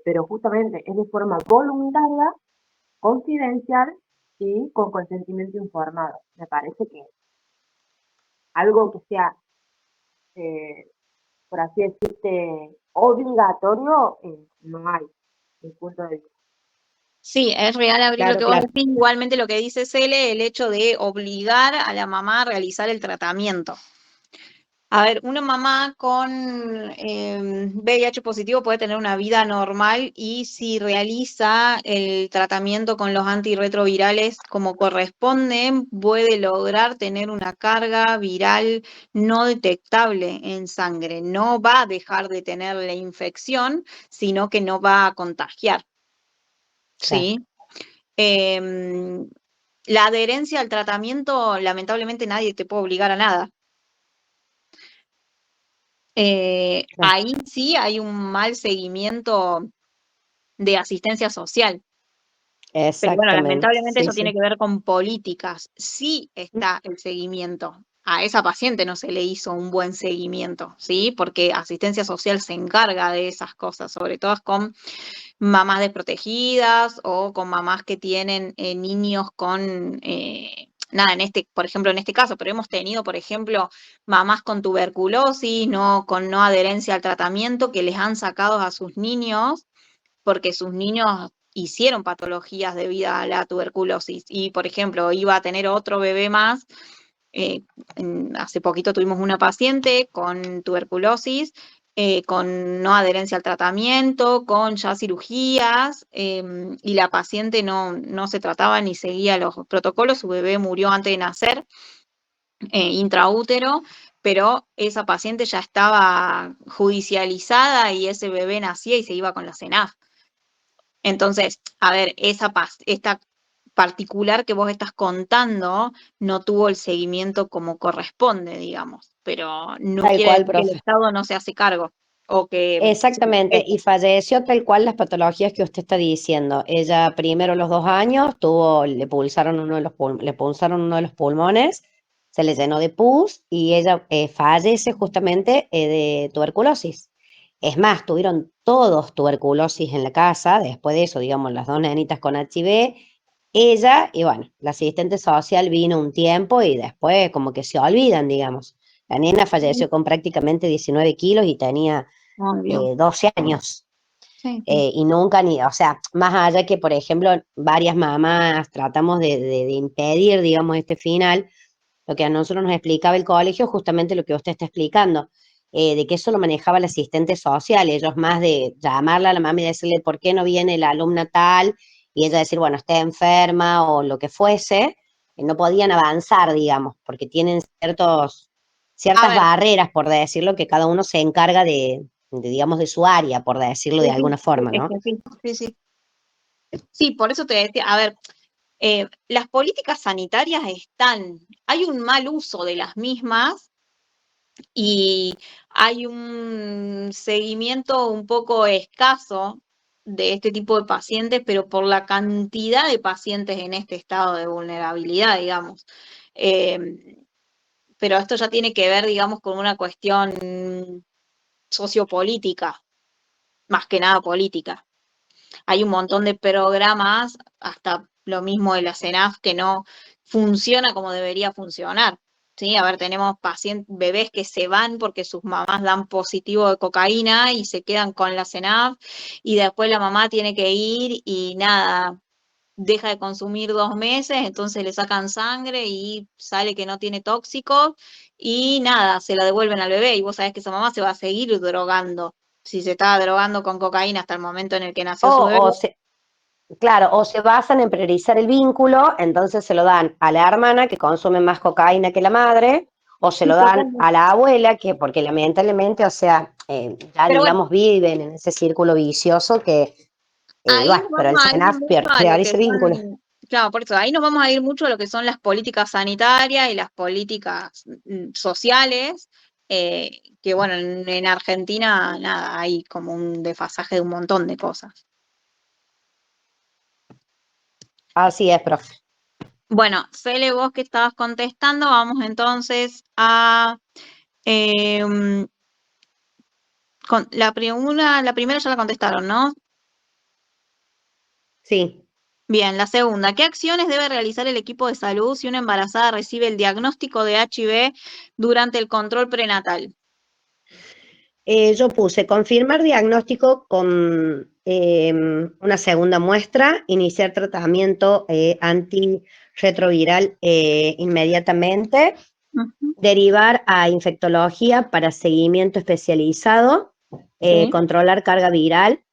[SPEAKER 8] pero justamente es de forma voluntaria, confidencial y con consentimiento informado. Me parece que algo que sea, por así decirte, obligatorio, no hay, mi punto de vista.
[SPEAKER 1] Sí, es real, Abril, lo
[SPEAKER 10] Claro,
[SPEAKER 1] que vos
[SPEAKER 10] claro.
[SPEAKER 1] decís. Igualmente lo que dice Cele, el hecho de obligar a la mamá a realizar el tratamiento. A ver, una mamá con VIH positivo puede tener una vida normal y si realiza el tratamiento con los antirretrovirales como corresponde, puede lograr tener una carga viral no detectable en sangre. No va a dejar de tener la infección, sino que no va a contagiar.
[SPEAKER 10] Claro.
[SPEAKER 1] ¿Sí? La adherencia al tratamiento, lamentablemente nadie te puede obligar a nada.
[SPEAKER 10] Claro.
[SPEAKER 1] Ahí sí hay un mal seguimiento de asistencia social. Pero bueno,
[SPEAKER 10] Exactamente.
[SPEAKER 1] lamentablemente
[SPEAKER 10] Sí,
[SPEAKER 1] eso tiene
[SPEAKER 10] sí.
[SPEAKER 1] que ver con políticas. Sí está el seguimiento. A esa paciente no se le hizo un buen seguimiento, ¿sí? Porque asistencia social se encarga de esas cosas, sobre todo con mamás desprotegidas o con mamás que tienen niños con, nada, por ejemplo, en este caso, pero hemos tenido, por ejemplo, mamás con tuberculosis, con no adherencia al tratamiento, que les han sacado a sus niños porque sus niños hicieron patologías debido a la tuberculosis. Y, por ejemplo, iba a tener otro bebé más. Hace poquito tuvimos una paciente con tuberculosis, con no adherencia al tratamiento, con ya cirugías, y la paciente no se trataba ni seguía los protocolos. Su bebé murió antes de nacer, intraútero, pero esa paciente ya estaba judicializada y ese bebé nacía y se iba con la CENAF. Entonces, a ver, esta particular que vos estás contando no tuvo el seguimiento como corresponde, digamos, pero no
[SPEAKER 10] Tal
[SPEAKER 1] quiere
[SPEAKER 10] cual,
[SPEAKER 1] decir que el
[SPEAKER 10] profe.
[SPEAKER 1] Estado no se hace cargo o que
[SPEAKER 10] Exactamente, y falleció tal cual las patologías que usted está diciendo. Ella primero los 2 años le pulsaron uno de los pulmones, se le llenó de pus y ella fallece justamente de tuberculosis. Es más, tuvieron todos tuberculosis en la casa, después de eso, digamos, las 2 nenitas con HIV, ella y bueno, la asistente social vino un tiempo y después como que se olvidan, digamos. La nena falleció con prácticamente 19 kilos y tenía 12 años.
[SPEAKER 1] Sí.
[SPEAKER 10] Y nunca o sea, más allá que, por ejemplo, varias mamás tratamos de impedir, digamos, este final, lo que a nosotros nos explicaba el colegio, justamente lo que usted está explicando. de que eso lo manejaba el asistente social, ellos más de llamarla a la mamá y decirle por qué no viene la alumna tal, y ella decir, bueno, está enferma o lo que fuese, no podían avanzar, digamos, porque tienen
[SPEAKER 1] A
[SPEAKER 10] ciertas
[SPEAKER 1] ver,
[SPEAKER 10] barreras, por decirlo, que cada uno se encarga digamos, de su área, por decirlo de
[SPEAKER 1] sí,
[SPEAKER 10] alguna forma,
[SPEAKER 1] es
[SPEAKER 10] ¿no?
[SPEAKER 1] que sí, sí, sí. Sí, por eso te decía, a ver, las políticas sanitarias están, hay un mal uso de las mismas y hay un seguimiento un poco escaso de este tipo de pacientes, pero por la cantidad de pacientes en este estado de vulnerabilidad, digamos. Eh, pero esto ya tiene que ver, digamos, con una cuestión sociopolítica, más que nada política. Hay un montón de programas, hasta lo mismo de la CENAF, que no funciona como debería funcionar. ¿Sí? A ver, tenemos pacientes, bebés que se van porque sus mamás dan positivo de cocaína y se quedan con la CENAF y después la mamá tiene que ir y nada, deja de consumir 2 meses, entonces le sacan sangre y sale que no tiene tóxicos y nada, se la devuelven al bebé y vos sabés que esa mamá se va a seguir drogando. Si se estaba drogando con cocaína hasta el momento en el que nació su bebé.
[SPEAKER 10] Claro, o se basan en priorizar el vínculo, entonces se lo dan a la hermana que consume más cocaína que la madre, o se
[SPEAKER 1] Sí,
[SPEAKER 10] lo dan
[SPEAKER 1] totalmente.
[SPEAKER 10] a la abuela, que porque lamentablemente, o sea, ya
[SPEAKER 1] Pero bueno,
[SPEAKER 10] digamos viven en ese círculo vicioso que,
[SPEAKER 1] ahí
[SPEAKER 10] bueno,
[SPEAKER 1] nos
[SPEAKER 10] pero
[SPEAKER 1] vamos
[SPEAKER 10] el
[SPEAKER 1] a ir
[SPEAKER 10] SENAF
[SPEAKER 1] mucho a lo
[SPEAKER 10] prioriza
[SPEAKER 1] que
[SPEAKER 10] el vínculo.
[SPEAKER 1] son, claro, por eso, ahí nos vamos a ir mucho a lo que son las políticas sanitarias y las políticas sociales, que bueno, en Argentina, nada, hay como un desfasaje de un montón de cosas.
[SPEAKER 10] Así es, profe.
[SPEAKER 1] Bueno, Cele, vos que estabas contestando, vamos entonces a em, la primera ya la contestaron, ¿no?
[SPEAKER 10] Sí.
[SPEAKER 1] Bien, la segunda, ¿qué acciones debe realizar el equipo de salud si una embarazada recibe el diagnóstico de HIV durante el control prenatal?
[SPEAKER 10] Yo puse confirmar diagnóstico con una segunda muestra, iniciar tratamiento antirretroviral inmediatamente,
[SPEAKER 1] Ujú,
[SPEAKER 10] derivar a infectología para seguimiento especializado,
[SPEAKER 1] sí,
[SPEAKER 10] controlar carga viral,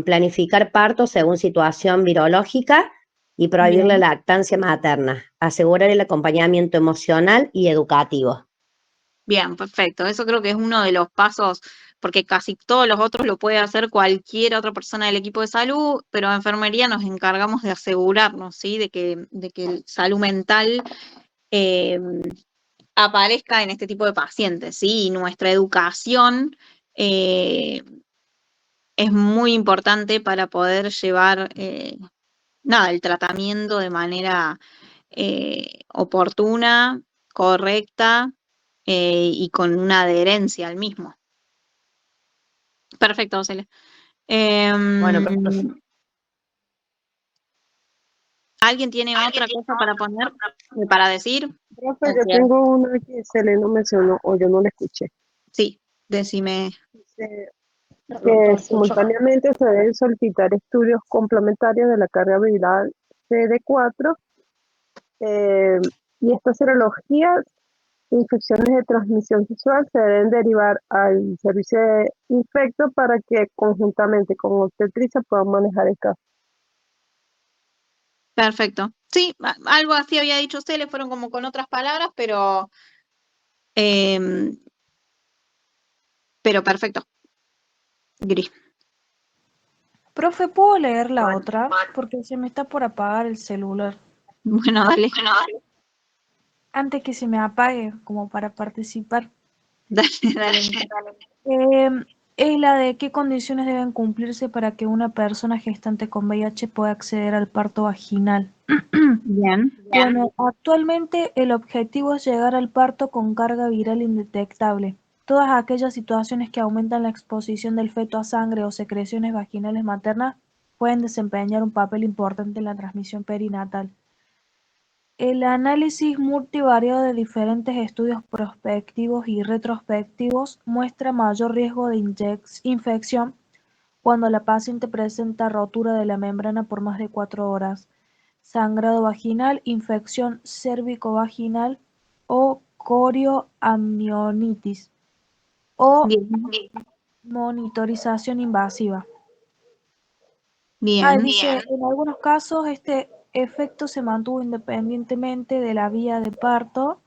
[SPEAKER 10] planificar parto según situación virológica y prohibir la
[SPEAKER 1] bien,
[SPEAKER 10] lactancia materna, asegurar el acompañamiento emocional y educativo.
[SPEAKER 1] bien, perfecto. Eso creo que es uno de los pasos, porque casi todos los otros lo puede hacer cualquier otra persona del equipo de salud, pero en enfermería nos encargamos de asegurarnos, ¿sí? De que el salud mental eh, aparezca en este tipo de pacientes, ¿sí? Y nuestra educación eh, es muy importante para poder llevar nada, el tratamiento de manera oportuna, correcta y con una adherencia al mismo. Perfecto, Cele.
[SPEAKER 10] Bueno, profe.
[SPEAKER 1] ¿Alguien tiene otra cosa para poner, para decir?
[SPEAKER 11] Profe, yo
[SPEAKER 1] Ok.
[SPEAKER 11] tengo una que Selena mencionó o yo no la escuché.
[SPEAKER 1] Sí, decime.
[SPEAKER 11] Dice
[SPEAKER 10] No
[SPEAKER 11] que
[SPEAKER 10] escucho.
[SPEAKER 11] simultáneamente se deben solicitar estudios complementarios de la carga viral CD4 eh, y estas serologías de infecciones de transmisión sexual se deben derivar al servicio de infecto para que conjuntamente con obstetricia puedan manejar el caso.
[SPEAKER 1] Perfecto. Sí, algo así había dicho Cele, fueron como con otras palabras, em, pero perfecto. Gris.
[SPEAKER 2] Profe, ¿puedo leer la otra? Porque se me está por apagar el celular.
[SPEAKER 1] Bueno, dale.
[SPEAKER 2] Antes que se me apague, como para participar.
[SPEAKER 1] Dale.
[SPEAKER 2] Es la de qué condiciones deben cumplirse para que una persona gestante con VIH pueda acceder al parto vaginal.
[SPEAKER 1] Bien.
[SPEAKER 2] Bueno, actualmente el objetivo es llegar al parto con carga viral indetectable. Todas aquellas situaciones que aumentan la exposición del feto a sangre o secreciones vaginales maternas pueden desempeñar un papel importante en la transmisión perinatal. El análisis multivariado de diferentes estudios prospectivos y retrospectivos muestra mayor riesgo de infección cuando la paciente presenta rotura de la membrana por más de 4 horas, sangrado vaginal, infección cérvico-vaginal o corioamnionitis. o
[SPEAKER 1] Bien,
[SPEAKER 2] monitorización invasiva.
[SPEAKER 1] bien,
[SPEAKER 2] Dice, en algunos casos este efecto se mantuvo independientemente de la vía de parto,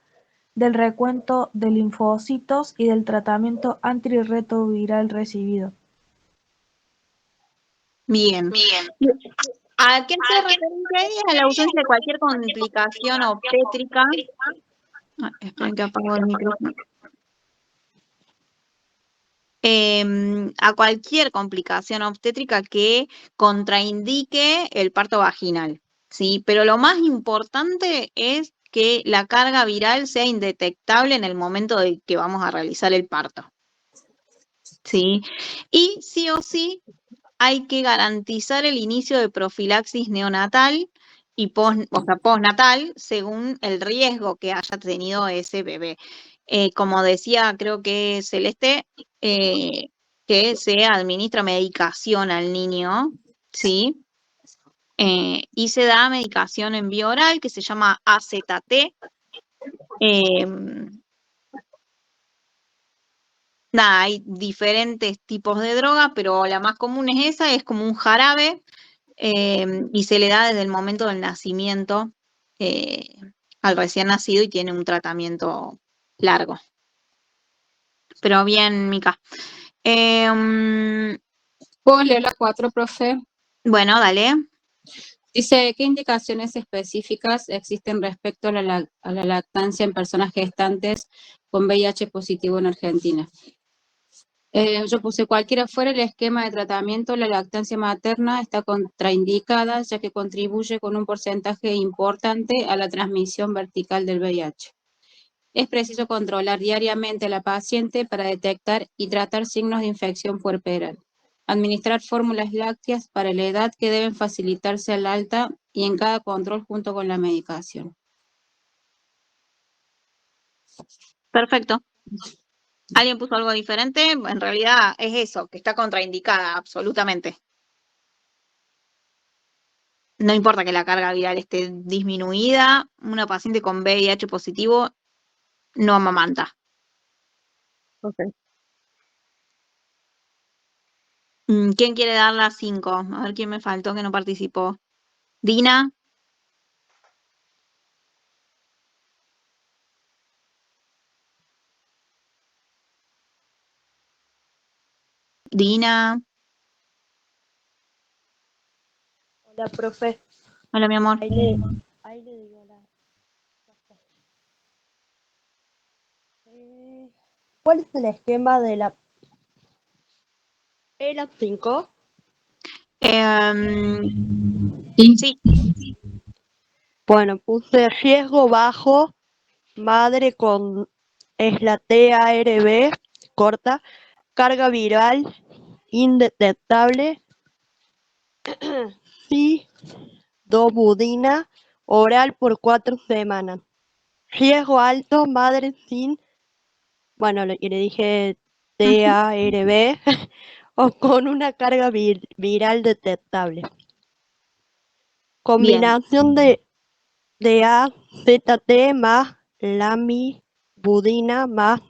[SPEAKER 2] del recuento de linfocitos y del tratamiento antirretroviral recibido.
[SPEAKER 1] bien. ¿A qué se referencia ahí? A la ausencia de cualquier complicación obstétrica. Esperen que apago el micrófono. A cualquier complicación obstétrica que contraindique el parto vaginal, ¿sí? Pero lo más importante es que la carga viral sea indetectable en el momento de que vamos a realizar el parto, ¿sí? Y sí o sí hay que garantizar el inicio de profilaxis neonatal y postnatal según el riesgo que haya tenido ese bebé. Como decía, creo que Celeste, que se administra medicación al niño, ¿sí? Y se da medicación en vía oral que se llama AZT. Nada, hay diferentes tipos de droga, pero la más común es esa, es como un jarabe y se le da desde el momento del nacimiento al recién nacido y tiene un tratamiento largo. Pero bien, Mica.
[SPEAKER 12] ¿Puedo leer las 4, profe?
[SPEAKER 1] Bueno, dale.
[SPEAKER 12] Dice, ¿qué indicaciones específicas existen respecto a la lactancia en personas gestantes con VIH positivo en Argentina? Yo puse, cualquiera fuera el esquema de tratamiento, la lactancia materna está contraindicada, ya que contribuye con un porcentaje importante a la transmisión vertical del VIH. Es preciso controlar diariamente a la paciente para detectar y tratar signos de infección puerperal. Administrar fórmulas lácteas para la edad que deben facilitarse al alta y en cada control junto con la medicación.
[SPEAKER 1] Perfecto. ¿Alguien puso algo diferente? En realidad es eso, que está contraindicada absolutamente. No importa que la carga viral esté disminuida, una paciente con VIH positivo no amamanta.
[SPEAKER 11] Ok.
[SPEAKER 1] ¿Quién quiere dar las 5? A ver quién me faltó que no participó. ¿Dina? Dina.
[SPEAKER 13] Hola, profe.
[SPEAKER 1] Hola, mi amor.
[SPEAKER 13] Ahí le digo la. ¿Cuál es el esquema de la ELA 5?
[SPEAKER 1] Sí.
[SPEAKER 13] Bueno, puse riesgo bajo, madre con es la TARB corta, carga viral indetectable, sí, dobudina oral por 4 semanas. Riesgo alto, madre sin, bueno, le dije TARB o con una carga viral detectable. Combinación de AZT más lamivudina más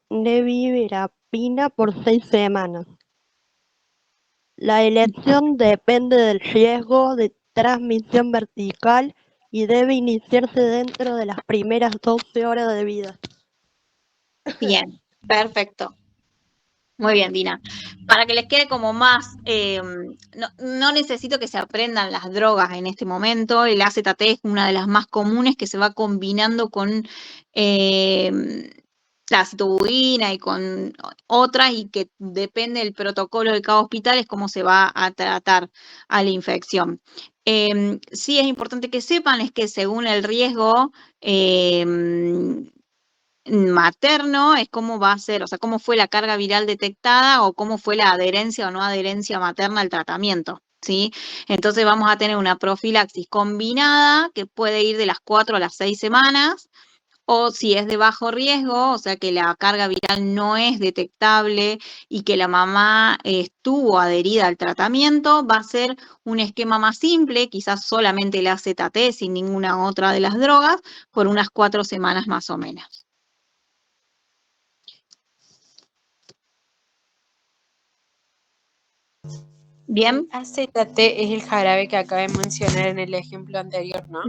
[SPEAKER 13] nevirapina por 6 semanas. La elección depende del riesgo de transmisión vertical y debe iniciarse dentro de las primeras 12 horas de vida.
[SPEAKER 1] Bien, perfecto. Muy bien, Dina. Para que les quede como más, no necesito que se aprendan las drogas en este momento. El AZT es una de las más comunes que se va combinando con la citobudina y con otras y que depende del protocolo de cada hospital es cómo se va a tratar a la infección. Sí es importante que sepan es que según el riesgo materno es cómo va a ser, o sea, cómo fue la carga viral detectada o cómo fue la adherencia o no adherencia materna al tratamiento, ¿sí? Entonces vamos a tener una profilaxis combinada que puede ir de las 4 a las 6 semanas, o si es de bajo riesgo, o sea que la carga viral no es detectable y que la mamá estuvo adherida al tratamiento, va a ser un esquema más simple, quizás solamente el AZT sin ninguna otra de las drogas, por unas 4 semanas más o menos. Bien,
[SPEAKER 9] AZT es el jarabe que acabé de mencionar en el ejemplo anterior, ¿no?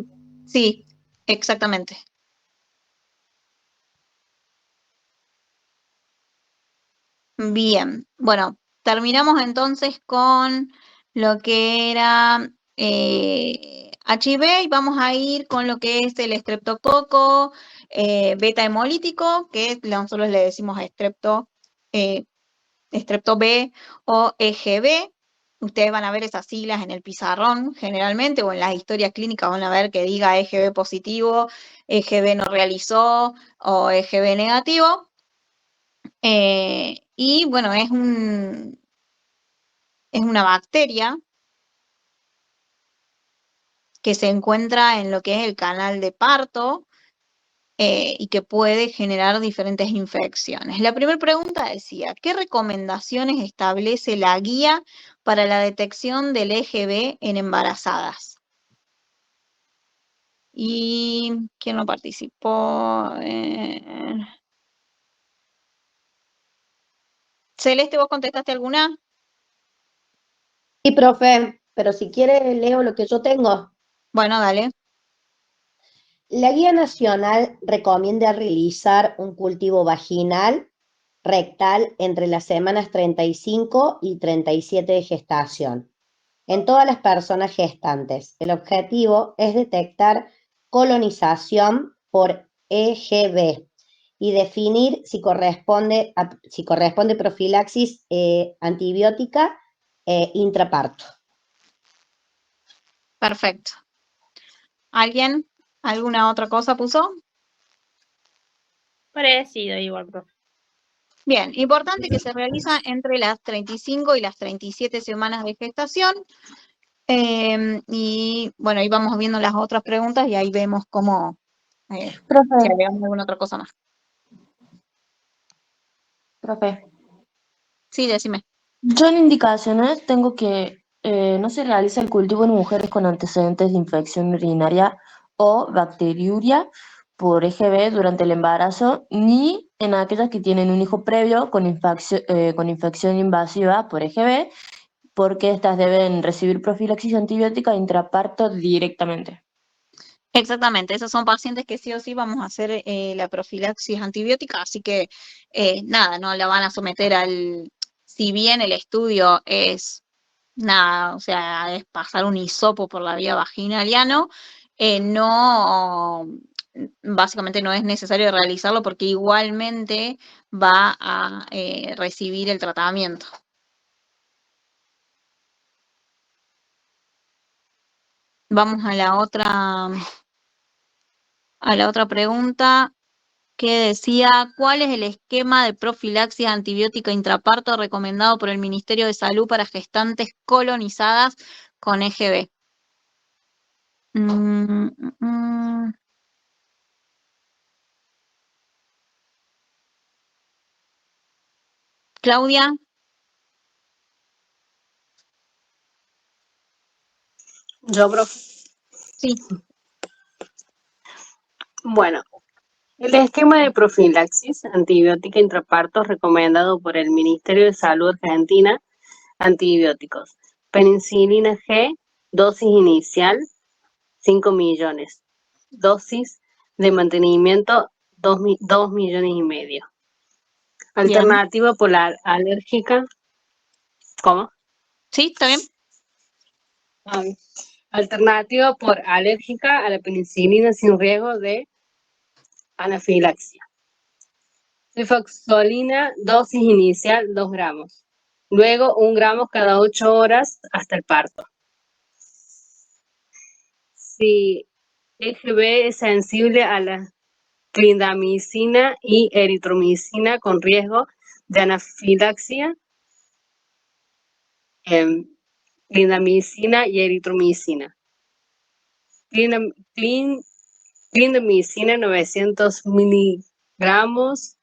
[SPEAKER 1] sí, exactamente. Bien, bueno, terminamos entonces con lo que era HIV y vamos a ir con lo que es el estreptococo beta hemolítico, que nosotros le decimos estrepto B o EGB. Ustedes van a ver esas siglas en el pizarrón generalmente o en las historias clínicas van a ver que diga EGB positivo, EGB no realizó o EGB negativo. Y bueno, es una bacteria que se encuentra en lo que es el canal de parto y que puede generar diferentes infecciones. La primera pregunta decía, ¿qué recomendaciones establece la guía para la detección del EGB en embarazadas? ¿Y quién no participó? Celeste, ¿vos contestaste alguna?
[SPEAKER 10] Sí, profe, pero si quiere leo lo que yo tengo.
[SPEAKER 1] Bueno, dale.
[SPEAKER 10] La Guía Nacional recomienda realizar un cultivo vaginal rectal entre las semanas 35 y 37 de gestación en todas las personas gestantes. El objetivo es detectar colonización por EGB y definir si corresponde profilaxis antibiótica intraparto.
[SPEAKER 1] Perfecto. ¿Alguien? ¿Alguna otra cosa puso?
[SPEAKER 6] Parecido igual, profe.
[SPEAKER 1] Bien, importante que se realiza entre las 35 y las 37 semanas de gestación. Y bueno, ahí vamos viendo las otras preguntas y ahí vemos cómo, si
[SPEAKER 8] Profe,
[SPEAKER 1] agregamos alguna otra cosa más.
[SPEAKER 8] profe,
[SPEAKER 1] Sí, decime.
[SPEAKER 8] yo en indicaciones tengo que no se realiza el cultivo en mujeres con antecedentes de infección urinaria o bacteriuria por EGB durante el embarazo, ni en aquellas que tienen un hijo previo con infección invasiva por EGB, porque estas deben recibir profilaxis antibiótica intraparto directamente.
[SPEAKER 1] Exactamente, esos son pacientes que sí o sí vamos a hacer la profilaxis antibiótica, así que nada, no la van a someter si bien el estudio es nada, o sea, es pasar un hisopo por la vía vaginal y ano, no, básicamente no es necesario realizarlo porque igualmente va a recibir el tratamiento. Vamos a la otra pregunta que decía, ¿cuál es el esquema de profilaxis antibiótica intraparto recomendado por el Ministerio de Salud para gestantes colonizadas con EGB? Claudia,
[SPEAKER 14] Yo, profe.
[SPEAKER 1] sí.
[SPEAKER 14] Bueno, el esquema de profilaxis antibiótica intraparto recomendado por el Ministerio de Salud Argentina, antibióticos. Penicilina G, dosis inicial, 5 millones. Dosis de mantenimiento, 2 millones y medio. Alternativa polar alérgica, ¿cómo?
[SPEAKER 1] Sí, está bien.
[SPEAKER 14] Alternativa por alérgica a la penicilina sin riesgo de anafilaxia. Rifaxiolina, dosis inicial 2 gramos. Luego 1 gramo cada 8 horas hasta el parto. Si EGB es sensible a la clindamicina y eritromicina con riesgo de anafilaxia, clindamicina y eritromicina. Clindamicina 900 miligramos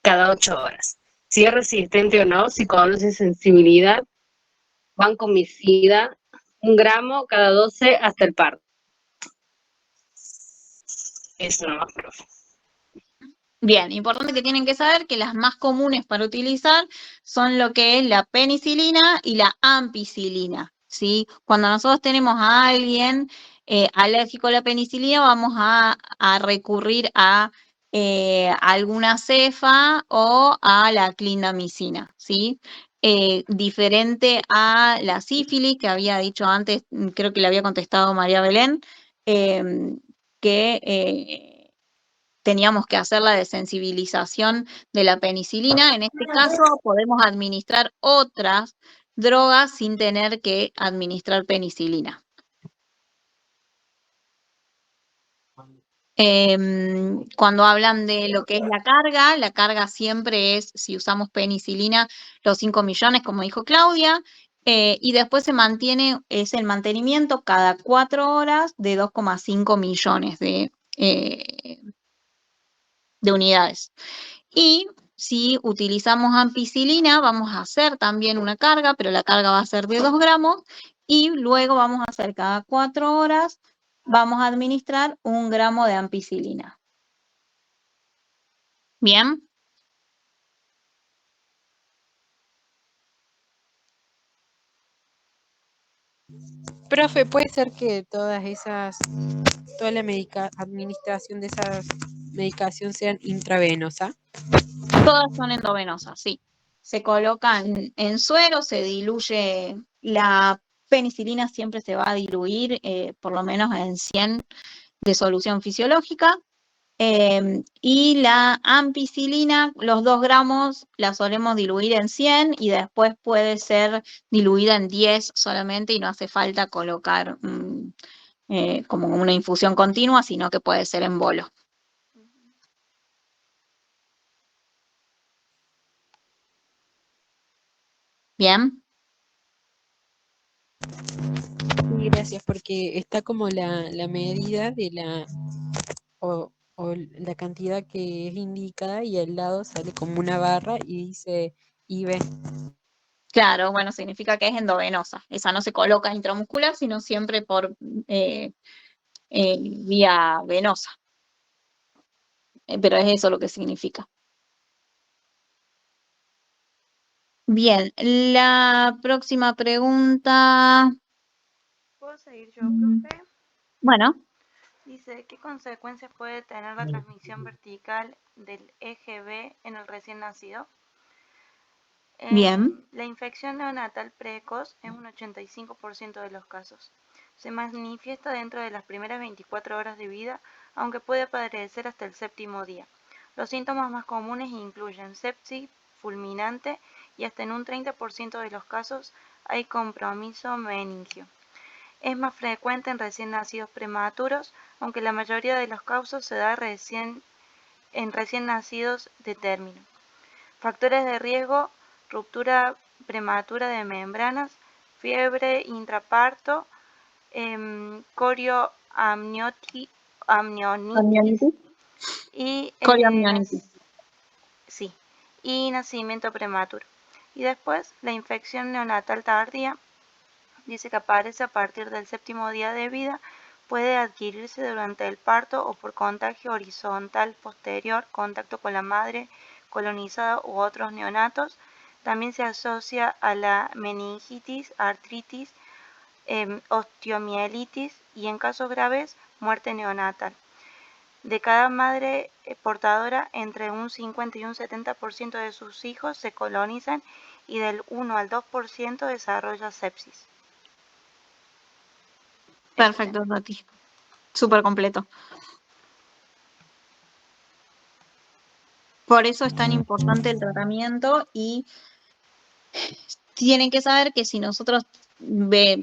[SPEAKER 14] cada 8 horas. Si es resistente o no, si conoce sensibilidad, vancomicida, 1 gramo cada 12 hasta el parto. Eso nomás, profe.
[SPEAKER 1] Bien, importante que tienen que saber que las más comunes para utilizar son lo que es la penicilina y la ampicilina, ¿sí? Cuando nosotros tenemos a alguien alérgico a la penicilina, vamos a recurrir a alguna cefa o a la clindamicina, ¿sí? Diferente a la sífilis, que había dicho antes, creo que le había contestado María Belén, que teníamos que hacer la desensibilización de la penicilina. En este caso, podemos administrar otras drogas sin tener que administrar penicilina. Cuando hablan de lo que es la carga siempre es, si usamos penicilina, los 5 millones, como dijo Claudia, y después se mantiene, es el mantenimiento cada 4 horas de 2,5 millones de unidades. Y si utilizamos ampicilina, vamos a hacer también una carga, pero la carga va a ser de 2 gramos, y luego vamos a hacer cada 4 horas, vamos a administrar 1 gramo de ampicilina. ¿Bien?
[SPEAKER 9] Profe, ¿puede ser que toda la administración de esas medicación sean intravenosa?
[SPEAKER 1] Todas son endovenosas, sí. Se colocan en suero, se diluye, la penicilina siempre se va a diluir por lo menos en 100 de solución fisiológica. Y la ampicilina, los 2 gramos, la solemos diluir en 100 y después puede ser diluida en 10 solamente y no hace falta colocar como una infusión continua, sino que puede ser en bolo. ¿Bien?
[SPEAKER 9] Sí, gracias, porque está como la medida de o la cantidad que es indicada y al lado sale como una barra y dice IV.
[SPEAKER 1] Claro, bueno, significa que es endovenosa. Esa no se coloca intramuscular, sino siempre por vía venosa. Pero es eso lo que significa. Bien, la próxima pregunta.
[SPEAKER 15] ¿Puedo seguir yo, profe?
[SPEAKER 1] Bueno,
[SPEAKER 15] Dice, ¿qué consecuencias puede tener la transmisión vertical del EGB en el recién nacido?
[SPEAKER 1] bien.
[SPEAKER 15] La infección neonatal precoz es un 85% de los casos. Se manifiesta dentro de las primeras 24 horas de vida, aunque puede aparecer hasta el 7º día. Los síntomas más comunes incluyen sepsis fulminante y hasta en un 30% de los casos hay compromiso meningio. Es más frecuente en recién nacidos prematuros, aunque la mayoría de los casos se da en recién nacidos de término. Factores de riesgo: ruptura prematura de membranas, fiebre intraparto, corioamnionitis
[SPEAKER 1] Amnionitis.
[SPEAKER 15] y,
[SPEAKER 1] Corioamnionitis.
[SPEAKER 15] y nacimiento prematuro. Y después, la infección neonatal tardía, dice que aparece a partir del 7º día de vida, puede adquirirse durante el parto o por contagio horizontal posterior, contacto con la madre colonizada u otros neonatos. También se asocia a la meningitis, artritis, osteomielitis y, en casos graves, muerte neonatal. De cada madre portadora, entre un 50 y un 70% de sus hijos se colonizan y del 1 al 2% desarrolla sepsis.
[SPEAKER 1] Perfecto, Tati. Súper completo. Por eso es tan importante el tratamiento y tienen que saber que si nosotros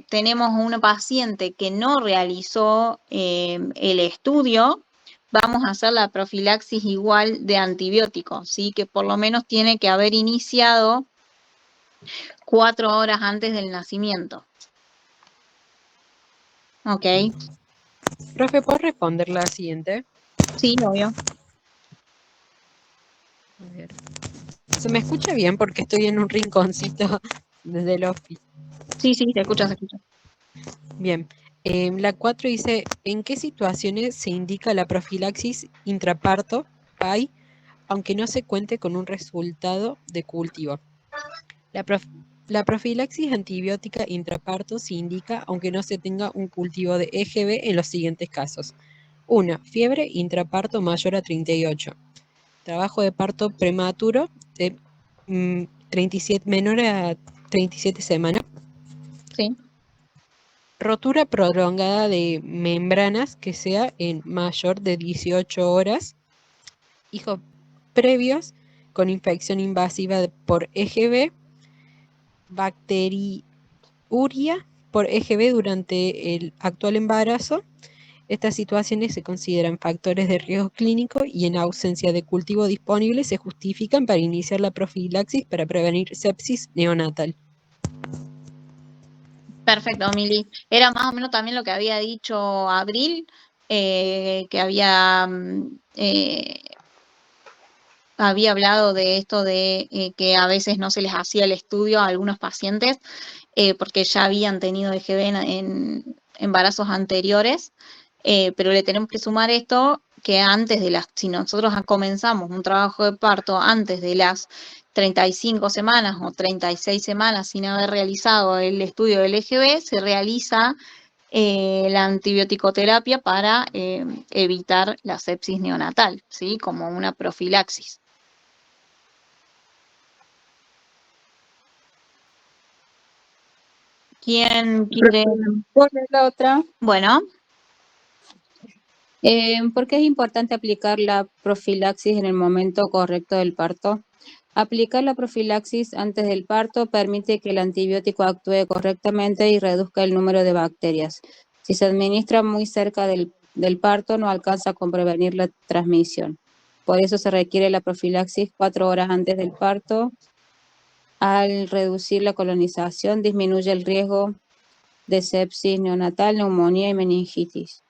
[SPEAKER 1] tenemos una paciente que no realizó el estudio, vamos a hacer la profilaxis igual de antibióticos, ¿sí? Que por lo menos tiene que haber iniciado 4 horas antes del nacimiento. ¿Ok?
[SPEAKER 9] Profe, ¿puedo responder la siguiente?
[SPEAKER 1] Sí, obvio.
[SPEAKER 9] A ver. ¿Se me escucha bien? Porque estoy en un rinconcito desde el office.
[SPEAKER 1] Sí, se escucha, se escucha.
[SPEAKER 9] Bien. La 4 dice, ¿en qué situaciones se indica la profilaxis intraparto, PAI, aunque no se cuente con un resultado de cultivo. La profilaxis antibiótica intraparto se indica aunque no se tenga un cultivo de EGB en los siguientes casos. 1. Fiebre intraparto mayor a 38. Trabajo de parto prematuro de 37, menor a 37 semanas.
[SPEAKER 1] Sí.
[SPEAKER 9] Rotura prolongada de membranas que sea en mayor de 18 horas. Hijos previos con infección invasiva por EGB. Bacteriuria por EGB durante el actual embarazo. Estas situaciones se consideran factores de riesgo clínico y en ausencia de cultivo disponible se justifican para iniciar la profilaxis para prevenir sepsis neonatal.
[SPEAKER 1] Perfecto, Mili. Era más o menos también lo que había dicho Abril, que había hablado de esto de que a veces no se les hacía el estudio a algunos pacientes porque ya habían tenido EGB en embarazos anteriores, pero le tenemos que sumar esto que antes de si nosotros comenzamos un trabajo de parto antes de las 35 semanas o 36 semanas sin haber realizado el estudio del EGB, se realiza la antibioticoterapia para evitar la sepsis neonatal, ¿sí? Como una profilaxis. ¿Quién quiere?
[SPEAKER 12] Poner la otra.
[SPEAKER 1] Bueno.
[SPEAKER 12] ¿Por qué es importante aplicar la profilaxis en el momento correcto del parto? Aplicar la profilaxis antes del parto permite que el antibiótico actúe correctamente y reduzca el número de bacterias. Si se administra muy cerca del parto, no alcanza con prevenir la transmisión. Por eso se requiere la profilaxis 4 horas antes del parto. Al reducir la colonización, disminuye el riesgo de sepsis neonatal, neumonía y meningitis.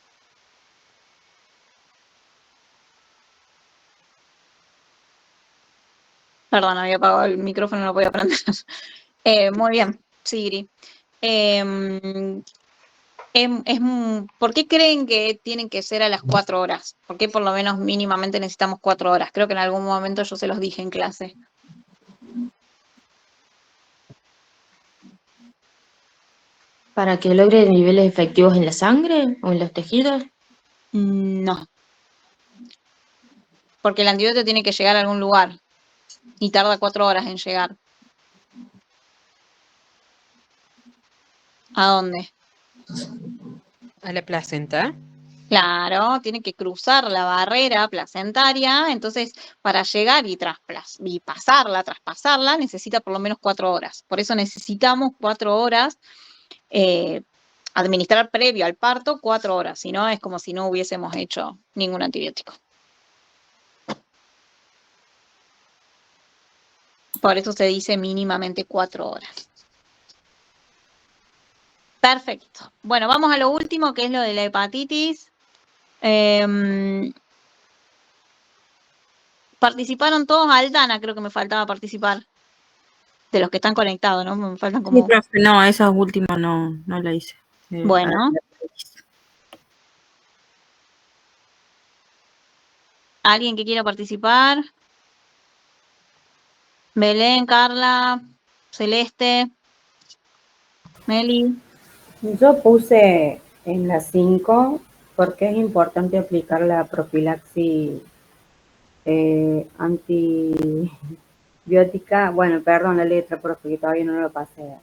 [SPEAKER 1] Perdón, había apagado el micrófono, no lo podía prender. Muy bien, Sigri. ¿Por qué creen que tienen que ser a las 4 horas? ¿Por qué por lo menos mínimamente necesitamos 4 horas? Creo que en algún momento yo se los dije en clase.
[SPEAKER 8] ¿Para que logre niveles efectivos en la sangre o en los tejidos?
[SPEAKER 1] No. Porque el antibiótico tiene que llegar a algún lugar y tarda 4 horas en llegar. ¿A dónde?
[SPEAKER 9] ¿A la placenta?
[SPEAKER 1] Claro, tiene que cruzar la barrera placentaria, entonces para llegar y traspasarla, necesita por lo menos 4 horas. Por eso necesitamos 4 horas, administrar previo al parto 4 horas, si no es como si no hubiésemos hecho ningún antibiótico. Por eso se dice mínimamente 4 horas. Perfecto. Bueno, vamos a lo último, que es lo de la hepatitis. Participaron todos. Aldana, creo que me faltaba participar. De los que están conectados, ¿no? Me faltan como...
[SPEAKER 16] Sí, profe, no, esa última no la hice.
[SPEAKER 1] Bueno. ¿Alguien que quiera participar? Belén, Carla, Celeste, Meli.
[SPEAKER 7] Yo puse en la 5 porque es importante aplicar la profilaxis antibiótica, bueno, perdón la letra, porque todavía no lo pasé,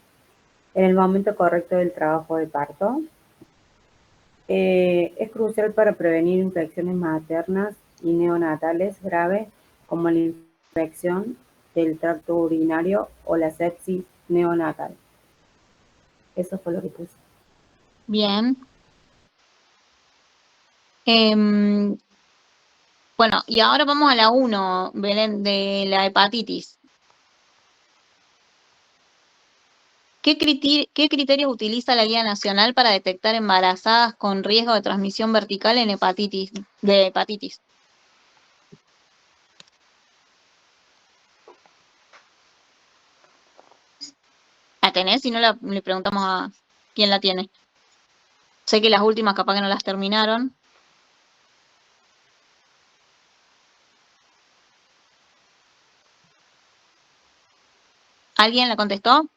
[SPEAKER 7] en el momento correcto del trabajo de parto. Es crucial para prevenir infecciones maternas y neonatales graves como la infección del tracto urinario o la sepsis neonatal. Eso fue lo que puse.
[SPEAKER 1] Bien. Bueno, y ahora vamos a la 1, Belén, de la hepatitis. ¿Qué criterios utiliza la Guía Nacional para detectar embarazadas con riesgo de transmisión vertical en hepatitis? ¿La tenés? Si no, le preguntamos a quién la tiene. Sé que las últimas capaz que no las terminaron. ¿Alguien la contestó?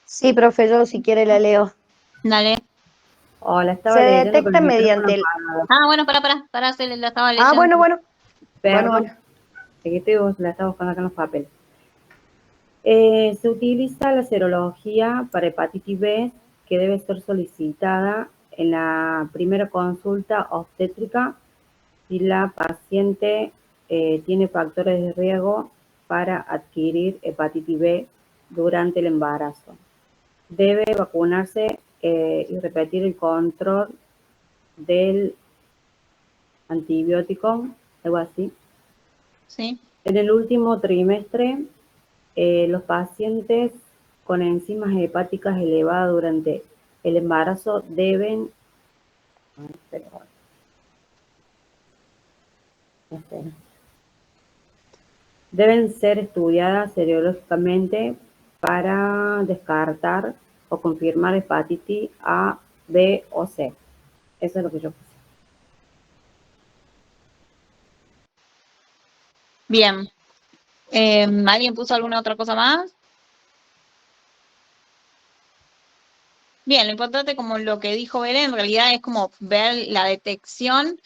[SPEAKER 10] Sí, profe, yo si quiere la leo.
[SPEAKER 1] Dale.
[SPEAKER 7] O la estaba
[SPEAKER 10] Se
[SPEAKER 7] leyendo con
[SPEAKER 10] detecta
[SPEAKER 7] el micrófono
[SPEAKER 10] mediante el...
[SPEAKER 7] apagado.
[SPEAKER 1] Ah, bueno, para, se la estaba leyendo.
[SPEAKER 10] Ah, bueno.
[SPEAKER 7] Perdón, es que la estaba buscando acá en los papeles. Se utiliza la serología para hepatitis B, que debe ser solicitada en la primera consulta obstétrica si la paciente tiene factores de riesgo para adquirir hepatitis B durante el embarazo. Debe vacunarse y repetir el control del antibiótico, algo así.
[SPEAKER 1] Sí.
[SPEAKER 7] En el último trimestre, los pacientes con enzimas hepáticas elevadas durante el embarazo deben ser estudiadas serológicamente para descartar o confirmar hepatitis A, B o C. Eso es lo que yo puse.
[SPEAKER 1] Bien. ¿Alguien puso alguna otra cosa más? Bien, lo importante, como lo que dijo Belén, en realidad es como ver la detección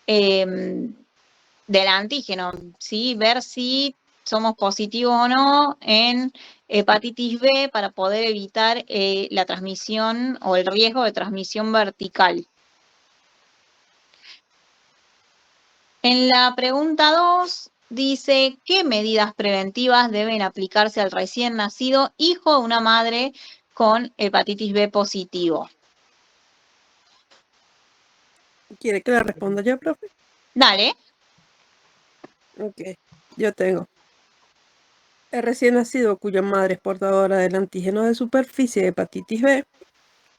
[SPEAKER 1] del antígeno, ¿sí? Ver si somos positivos o no en hepatitis B para poder evitar la transmisión o el riesgo de transmisión vertical. En la pregunta 2 dice, ¿qué medidas preventivas deben aplicarse al recién nacido hijo de una madre con hepatitis B positivo?
[SPEAKER 17] ¿Quiere que la responda yo, profe?
[SPEAKER 1] Dale.
[SPEAKER 17] Ok, yo tengo. El recién nacido cuya madre es portadora del antígeno de superficie de hepatitis B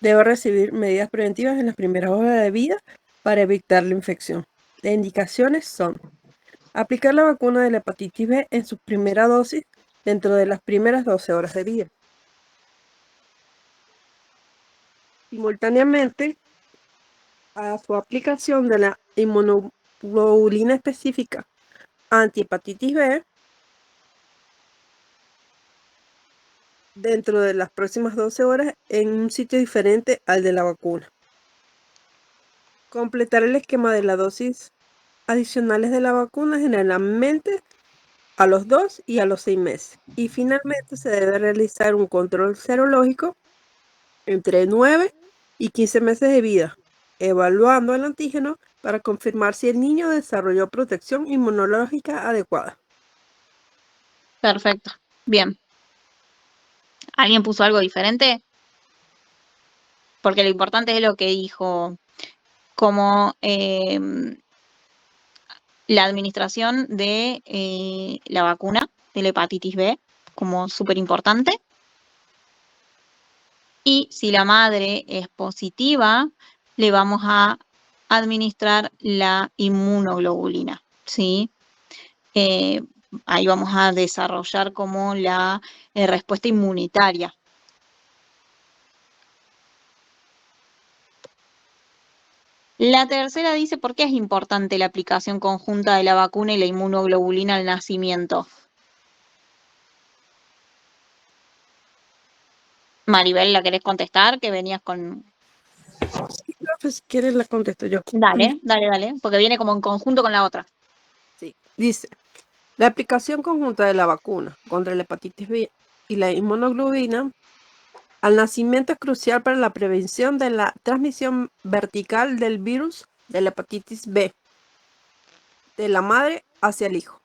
[SPEAKER 17] debe recibir medidas preventivas en las primeras horas de vida para evitar la infección. Las indicaciones son aplicar la vacuna de la hepatitis B en su primera dosis dentro de las primeras 12 horas de vida. Simultáneamente a su aplicación de la inmunoglobulina específica antihepatitis B, dentro de las próximas 12 horas en un sitio diferente al de la vacuna. Completar el esquema de las dosis adicionales de la vacuna generalmente a los 2 y a los 6 meses. Y finalmente se debe realizar un control serológico entre 9 y 15 meses de vida, evaluando el antígeno para confirmar si el niño desarrolló protección inmunológica adecuada.
[SPEAKER 1] Perfecto. Bien. ¿Alguien puso algo diferente? Porque lo importante es lo que dijo, como la administración de la vacuna de la hepatitis B, como súper importante. Y si la madre es positiva, le vamos a administrar la inmunoglobulina, ¿sí? Ahí vamos a desarrollar como la respuesta inmunitaria. La tercera dice, ¿por qué es importante la aplicación conjunta de la vacuna y la inmunoglobulina al nacimiento? Maribel, ¿la querés contestar? Que venías con...
[SPEAKER 17] Sí, profe, si quieres la contesto yo.
[SPEAKER 1] Dale, porque viene como en conjunto con la otra.
[SPEAKER 17] Sí, dice, la aplicación conjunta de la vacuna contra la hepatitis B y la inmunoglobulina al nacimiento es crucial para la prevención de la transmisión vertical del virus de la hepatitis B de la madre hacia el hijo.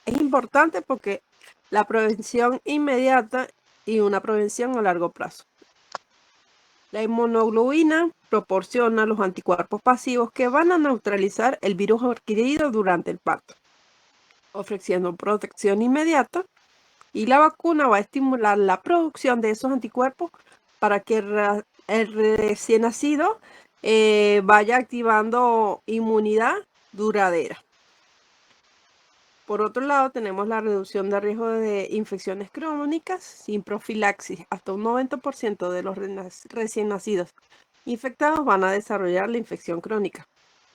[SPEAKER 17] Es importante porque la prevención inmediata y una prevención a largo plazo. La inmunoglobulina proporciona los anticuerpos pasivos que van a neutralizar el virus adquirido durante el parto, ofreciendo protección inmediata, y la vacuna va a estimular la producción de esos anticuerpos para que el recién nacido vaya activando inmunidad duradera. Por otro lado, tenemos la reducción de riesgo de infecciones crónicas sin profilaxis. Hasta un 90% de los recién nacidos infectados van a desarrollar la infección crónica,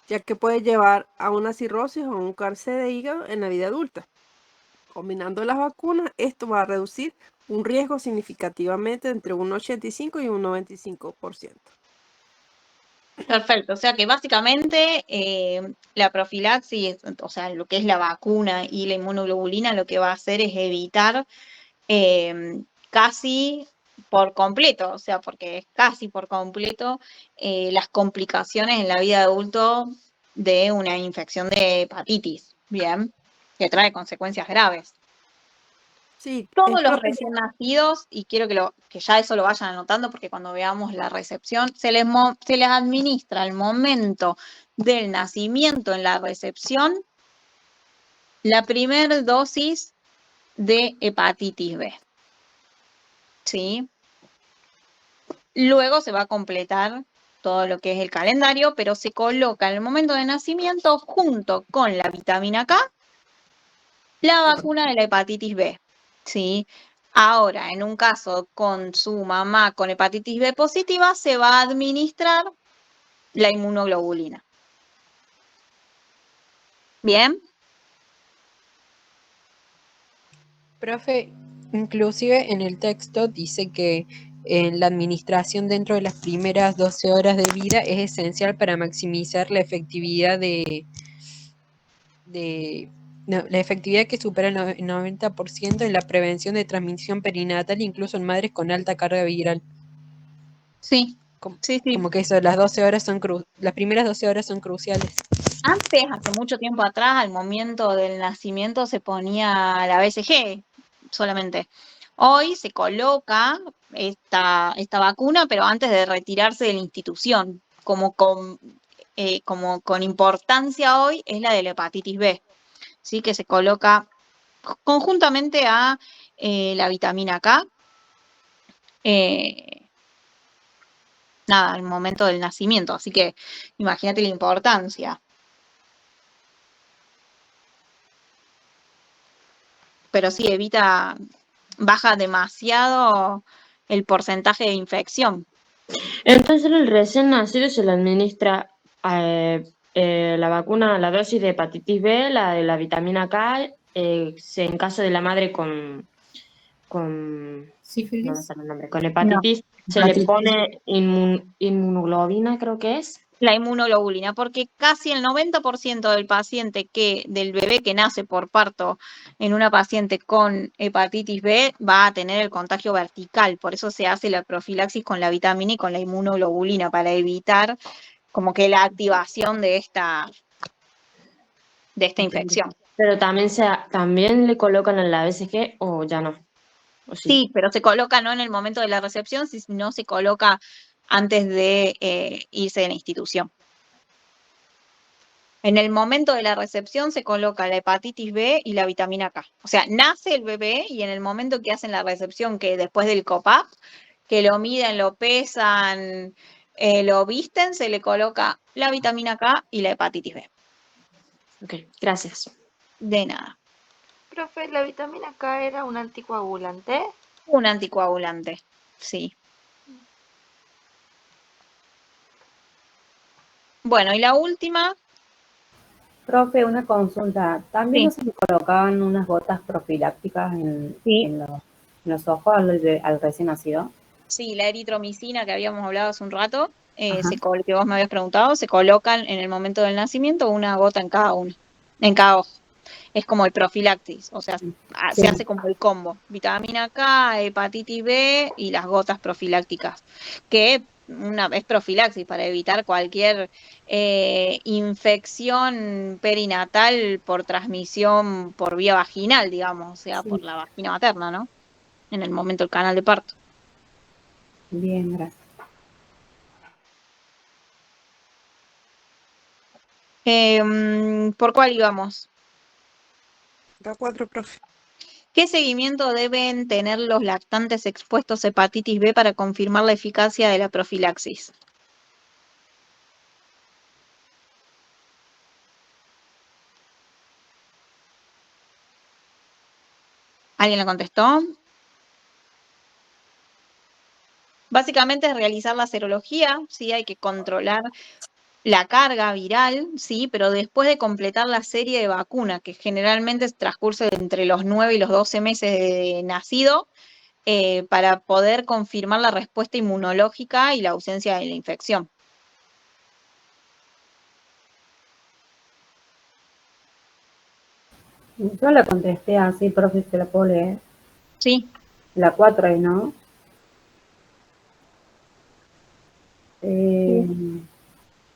[SPEAKER 17] ya que puede llevar a una cirrosis o un cáncer de hígado en la vida adulta. Combinando las vacunas, esto va a reducir un riesgo significativamente entre un 85 y un 95%.
[SPEAKER 1] Perfecto, o sea que básicamente la profilaxis, o sea, lo que es la vacuna y la inmunoglobulina, lo que va a hacer es evitar casi por completo, o sea, porque es casi por completo las complicaciones en la vida de adulto de una infección de hepatitis, bien, que trae consecuencias graves.
[SPEAKER 17] Sí,
[SPEAKER 1] Todos los recién nacidos, y quiero que ya eso lo vayan anotando porque cuando veamos la recepción, se les administra al momento del nacimiento en la recepción la primera dosis de hepatitis B. ¿Sí? Luego se va a completar todo lo que es el calendario, pero se coloca en el momento de nacimiento junto con la vitamina K la vacuna de la hepatitis B. ¿Sí? Ahora, en un caso con su mamá con hepatitis B positiva, se va a administrar la inmunoglobulina. ¿Bien?
[SPEAKER 9] Profe, inclusive en el texto dice que la administración dentro de las primeras 12 horas de vida es esencial para maximizar la efectividad la efectividad que supera el 90% en la prevención de transmisión perinatal, incluso en madres con alta carga viral.
[SPEAKER 1] Sí,
[SPEAKER 9] sí. Como que eso, las primeras 12 horas son cruciales.
[SPEAKER 1] Antes, hace mucho tiempo atrás, al momento del nacimiento se ponía la BCG solamente. Hoy se coloca esta vacuna, pero antes de retirarse de la institución, como con importancia hoy es la de la hepatitis B, ¿sí? Que se coloca conjuntamente a la vitamina K, al momento del nacimiento. Así que imagínate la importancia. Pero sí, baja demasiado el porcentaje de infección.
[SPEAKER 8] Entonces el recién nacido se le administra la vacuna, la dosis de hepatitis B, la de la vitamina K, en caso de la madre con
[SPEAKER 3] sífilis,
[SPEAKER 8] no me sale el nombre, con hepatitis, se le pone inmunoglobina, creo que es.
[SPEAKER 1] La inmunoglobulina, porque casi el 90% del bebé que nace por parto en una paciente con hepatitis B va a tener el contagio vertical, por eso se hace la profilaxis con la vitamina y con la inmunoglobulina, para evitar como que la activación de esta infección.
[SPEAKER 8] Pero también le colocan en la BCG o ya no. ¿O sí?
[SPEAKER 1] Sí, pero se coloca no en el momento de la recepción, sino se coloca antes de irse de la institución. En el momento de la recepción se coloca la hepatitis B y la vitamina K. O sea, nace el bebé y en el momento que hacen la recepción, que después del COPAP, que lo miden, lo pesan, lo visten, se le coloca la vitamina K y la hepatitis B.
[SPEAKER 8] Ok, gracias.
[SPEAKER 1] De nada.
[SPEAKER 15] Profe, ¿la vitamina K era un anticoagulante?
[SPEAKER 1] Un anticoagulante, sí. Bueno, y la última.
[SPEAKER 7] Profe, una consulta. ¿También no se le colocaban unas gotas profilácticas en los ojos al recién nacido?
[SPEAKER 1] Sí, la eritromicina que habíamos hablado hace un rato, que vos me habías preguntado, se colocan en el momento del nacimiento una gota en cada ojo. Es como el profilaxis, o sea, se hace como el combo. Vitamina K, hepatitis B y las gotas profilácticas, que es profilaxis para evitar cualquier infección perinatal por transmisión por vía vaginal, digamos, o sea, por la vagina materna, ¿no? En el momento del canal de parto.
[SPEAKER 7] Bien, gracias.
[SPEAKER 1] ¿Por cuál íbamos?
[SPEAKER 17] La 4, profe.
[SPEAKER 1] ¿Qué seguimiento deben tener los lactantes expuestos a hepatitis B para confirmar la eficacia de la profilaxis? ¿Alguien la contestó? Básicamente es realizar la serología, ¿sí? Hay que controlar la carga viral, sí, pero después de completar la serie de vacuna, que generalmente transcurre entre los 9 y los 12 meses de nacido, para poder confirmar la respuesta inmunológica y la ausencia de la infección.
[SPEAKER 7] Yo la contesté así, profe, ¿se la puedo leer?
[SPEAKER 1] Sí.
[SPEAKER 7] La 4 es, ¿no?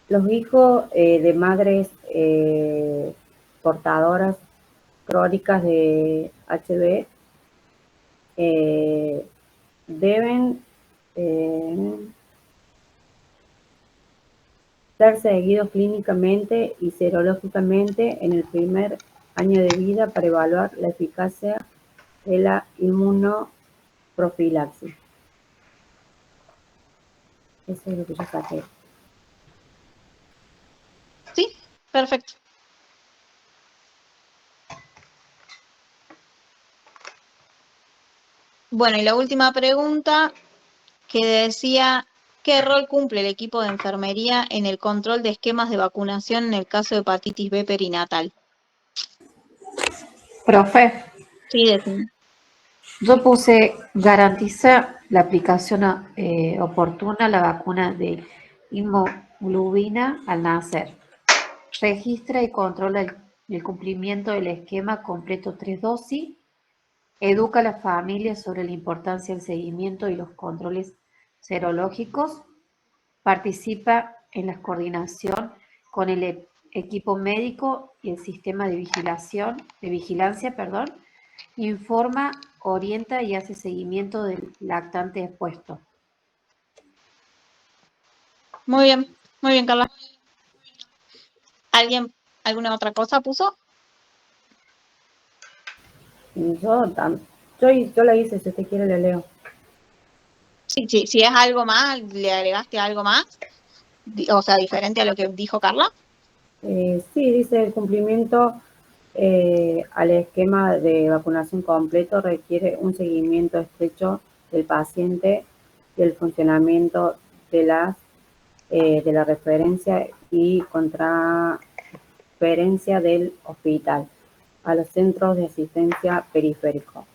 [SPEAKER 7] Los hijos de madres portadoras crónicas de HB deben ser seguidos clínicamente y serológicamente en el primer año de vida para evaluar la eficacia de la inmunoprofilaxis. Eso es lo que yo saqué.
[SPEAKER 1] Sí, perfecto. Bueno, y la última pregunta que decía, ¿qué rol cumple el equipo de enfermería en el control de esquemas de vacunación en el caso de hepatitis B perinatal?
[SPEAKER 4] Profe,
[SPEAKER 1] Sí, decime.
[SPEAKER 4] yo puse garantiza la aplicación oportuna a la vacuna de inmunoglobulina al nacer. Registra y controla el cumplimiento del esquema completo 3 dosis. Educa a la familia sobre la importancia del seguimiento y los controles serológicos. Participa en la coordinación con el equipo médico y el sistema de vigilancia. Informa, orienta y hace seguimiento del lactante expuesto.
[SPEAKER 1] Muy bien, Carla. ¿Alguna otra cosa puso?
[SPEAKER 7] Yo la hice, si usted quiere la leo.
[SPEAKER 1] Sí, si es algo más, ¿le agregaste algo más? O sea, diferente a lo que dijo Carla.
[SPEAKER 7] Sí, dice el cumplimiento al esquema de vacunación completo requiere un seguimiento estrecho del paciente y el funcionamiento de la referencia y contraferencia del hospital a los centros de asistencia periférico.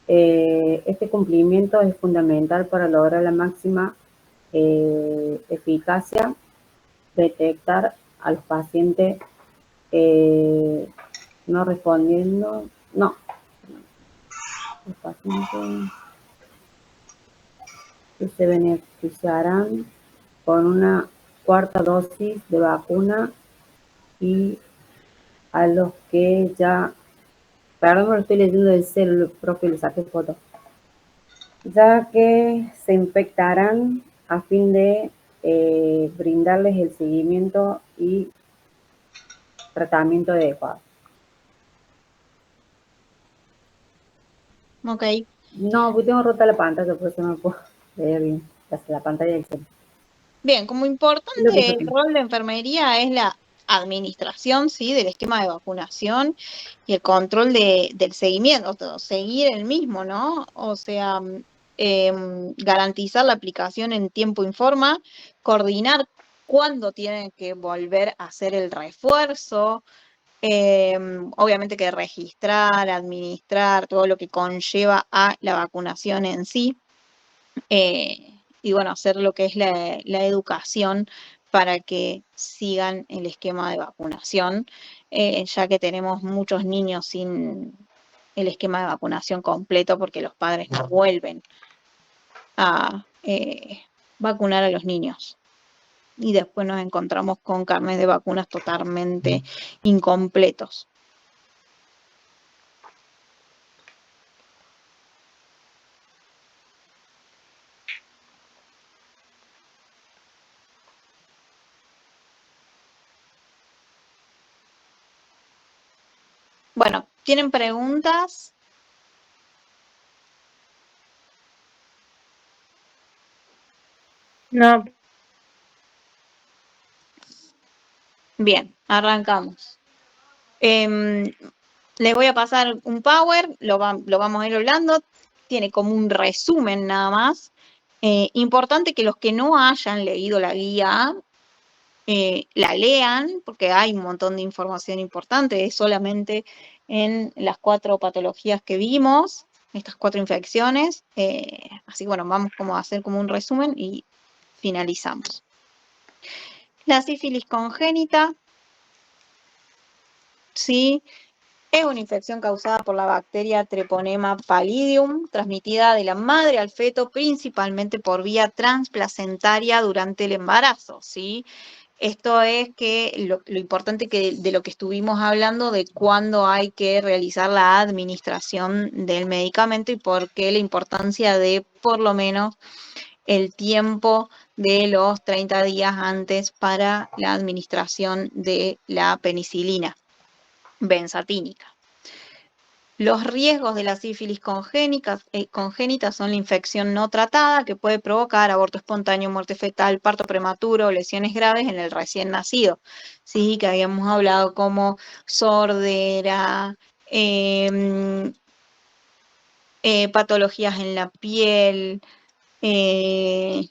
[SPEAKER 7] Este cumplimiento es fundamental para lograr la máxima eficacia, detectar a los pacientes no respondiendo, no, los pacientes que se beneficiarán con una cuarta dosis de vacuna y a los que ya, perdón, lo estoy leyendo del celular, profe, le saqué foto, ya que se infectarán a fin de brindarles el seguimiento y tratamiento adecuado.
[SPEAKER 1] Ok.
[SPEAKER 7] No, pues tengo rota la pantalla, por eso no puedo leer bien la pantalla del celular.
[SPEAKER 1] Bien, como importante el rol de enfermería es la administración, ¿sí?, del esquema de vacunación y el control del seguimiento, seguir el mismo, ¿no? O sea, garantizar la aplicación en tiempo y forma, coordinar cuándo tienen que volver a hacer el refuerzo, obviamente que registrar, administrar, todo lo que conlleva a la vacunación en sí. Y bueno, hacer lo que es la educación para que sigan el esquema de vacunación, ya que tenemos muchos niños sin el esquema de vacunación completo porque los padres no vuelven a vacunar a los niños. Y después nos encontramos con carnes de vacunas totalmente incompletos. Bueno, ¿tienen preguntas?
[SPEAKER 6] No.
[SPEAKER 1] Bien, arrancamos. Les voy a pasar un power, lo vamos a ir hablando, tiene como un resumen nada más. Importante que los que no hayan leído la guía, la lean, porque hay un montón de información importante, es solamente en las 4 patologías que vimos, estas 4 infecciones, así que bueno, vamos como a hacer como un resumen y finalizamos. La sífilis congénita, ¿sí? Es una infección causada por la bacteria Treponema pallidum, transmitida de la madre al feto principalmente por vía transplacentaria durante el embarazo, ¿sí? Esto es que lo importante de lo que estuvimos hablando de cuándo hay que realizar la administración del medicamento y por qué la importancia de por lo menos el tiempo de los 30 días antes para la administración de la penicilina benzatínica. Los riesgos de la sífilis congénita son la infección no tratada, que puede provocar aborto espontáneo, muerte fetal, parto prematuro o lesiones graves en el recién nacido. Sí, que habíamos hablado como sordera, patologías en la piel. ¿Quién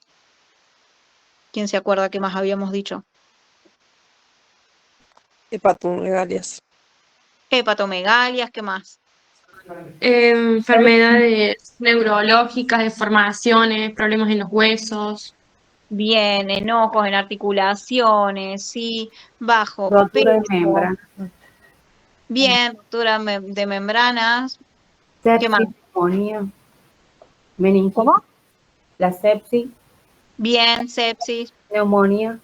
[SPEAKER 1] se acuerda qué más habíamos dicho?
[SPEAKER 17] Hepatomegalias.
[SPEAKER 1] Hepatomegalias, ¿qué más?
[SPEAKER 5] Enfermedades neurológicas, deformaciones, problemas en los huesos.
[SPEAKER 1] Bien, enojos en articulaciones, sí, bajo
[SPEAKER 7] Rotura de
[SPEAKER 1] peso.
[SPEAKER 7] membrana.
[SPEAKER 1] Bien, ruptura de membranas. ¿Qué más?
[SPEAKER 7] Sepsis, neumonía, meningitis.
[SPEAKER 1] ¿Cómo?
[SPEAKER 7] La sepsis,
[SPEAKER 1] Bien, sepsis.
[SPEAKER 7] neumonía,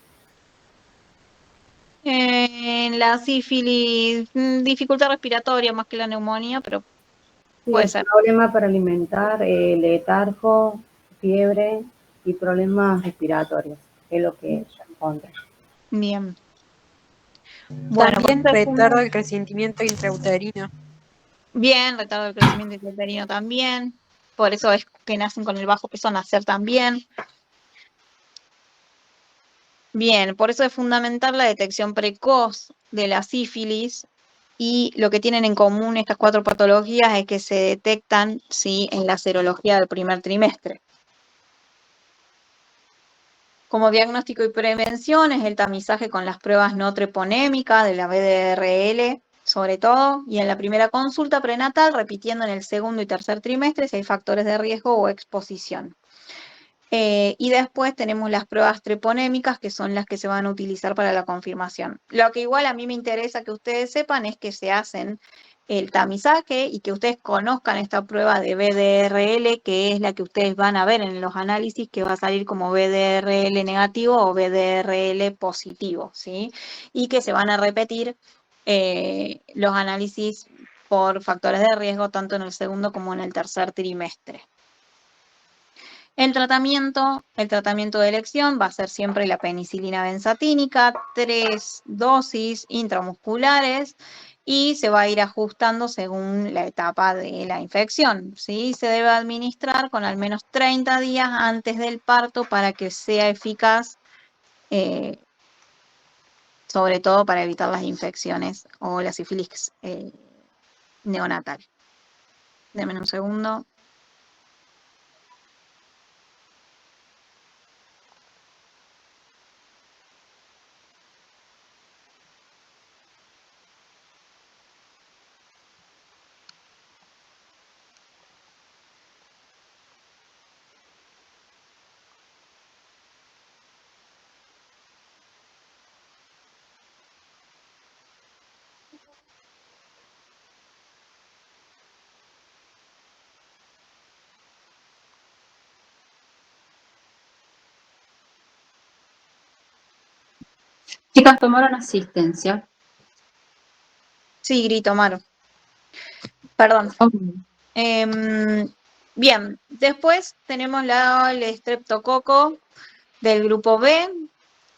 [SPEAKER 1] La sífilis, dificultad respiratoria más que la neumonía, pero
[SPEAKER 7] sí,
[SPEAKER 1] puede
[SPEAKER 7] el
[SPEAKER 1] ser.
[SPEAKER 7] problema para alimentar, letargo, fiebre y problemas respiratorios, es lo que yo encontré.
[SPEAKER 1] Bien. Bueno,
[SPEAKER 9] También
[SPEAKER 1] por eso
[SPEAKER 9] retarda el crecimiento intrauterino.
[SPEAKER 1] bien, retardo del crecimiento intrauterino también. Por eso es que nacen con el bajo peso, nacer también. Bien, por eso es fundamental la detección precoz de la sífilis y lo que tienen en común estas 4 patologías es que se detectan, ¿sí?, en la serología del primer trimestre. Como diagnóstico y prevención es el tamizaje con las pruebas no treponémicas de la BDRL, sobre todo, y en la primera consulta prenatal, repitiendo en el segundo y tercer trimestre si hay factores de riesgo o exposición. Y después tenemos las pruebas treponémicas, que son las que se van a utilizar para la confirmación. Lo que igual a mí me interesa que ustedes sepan es que se hacen el tamizaje y que ustedes conozcan esta prueba de BDRL, que es la que ustedes van a ver en los análisis, que va a salir como BDRL negativo o BDRL positivo, ¿sí? Y que se van a repetir los análisis por factores de riesgo tanto en el segundo como en el tercer trimestre. El tratamiento de elección va a ser siempre la penicilina benzatínica, 3 dosis intramusculares y se va a ir ajustando según la etapa de la infección, ¿sí? Se debe administrar con al menos 30 días antes del parto para que sea eficaz, sobre todo para evitar las infecciones o la sífilis neonatal. Denme un segundo.
[SPEAKER 12] Chicas, ¿tomaron asistencia?
[SPEAKER 1] Sí, grito, Maro. Perdón. Bien, después tenemos el estreptococo del grupo B,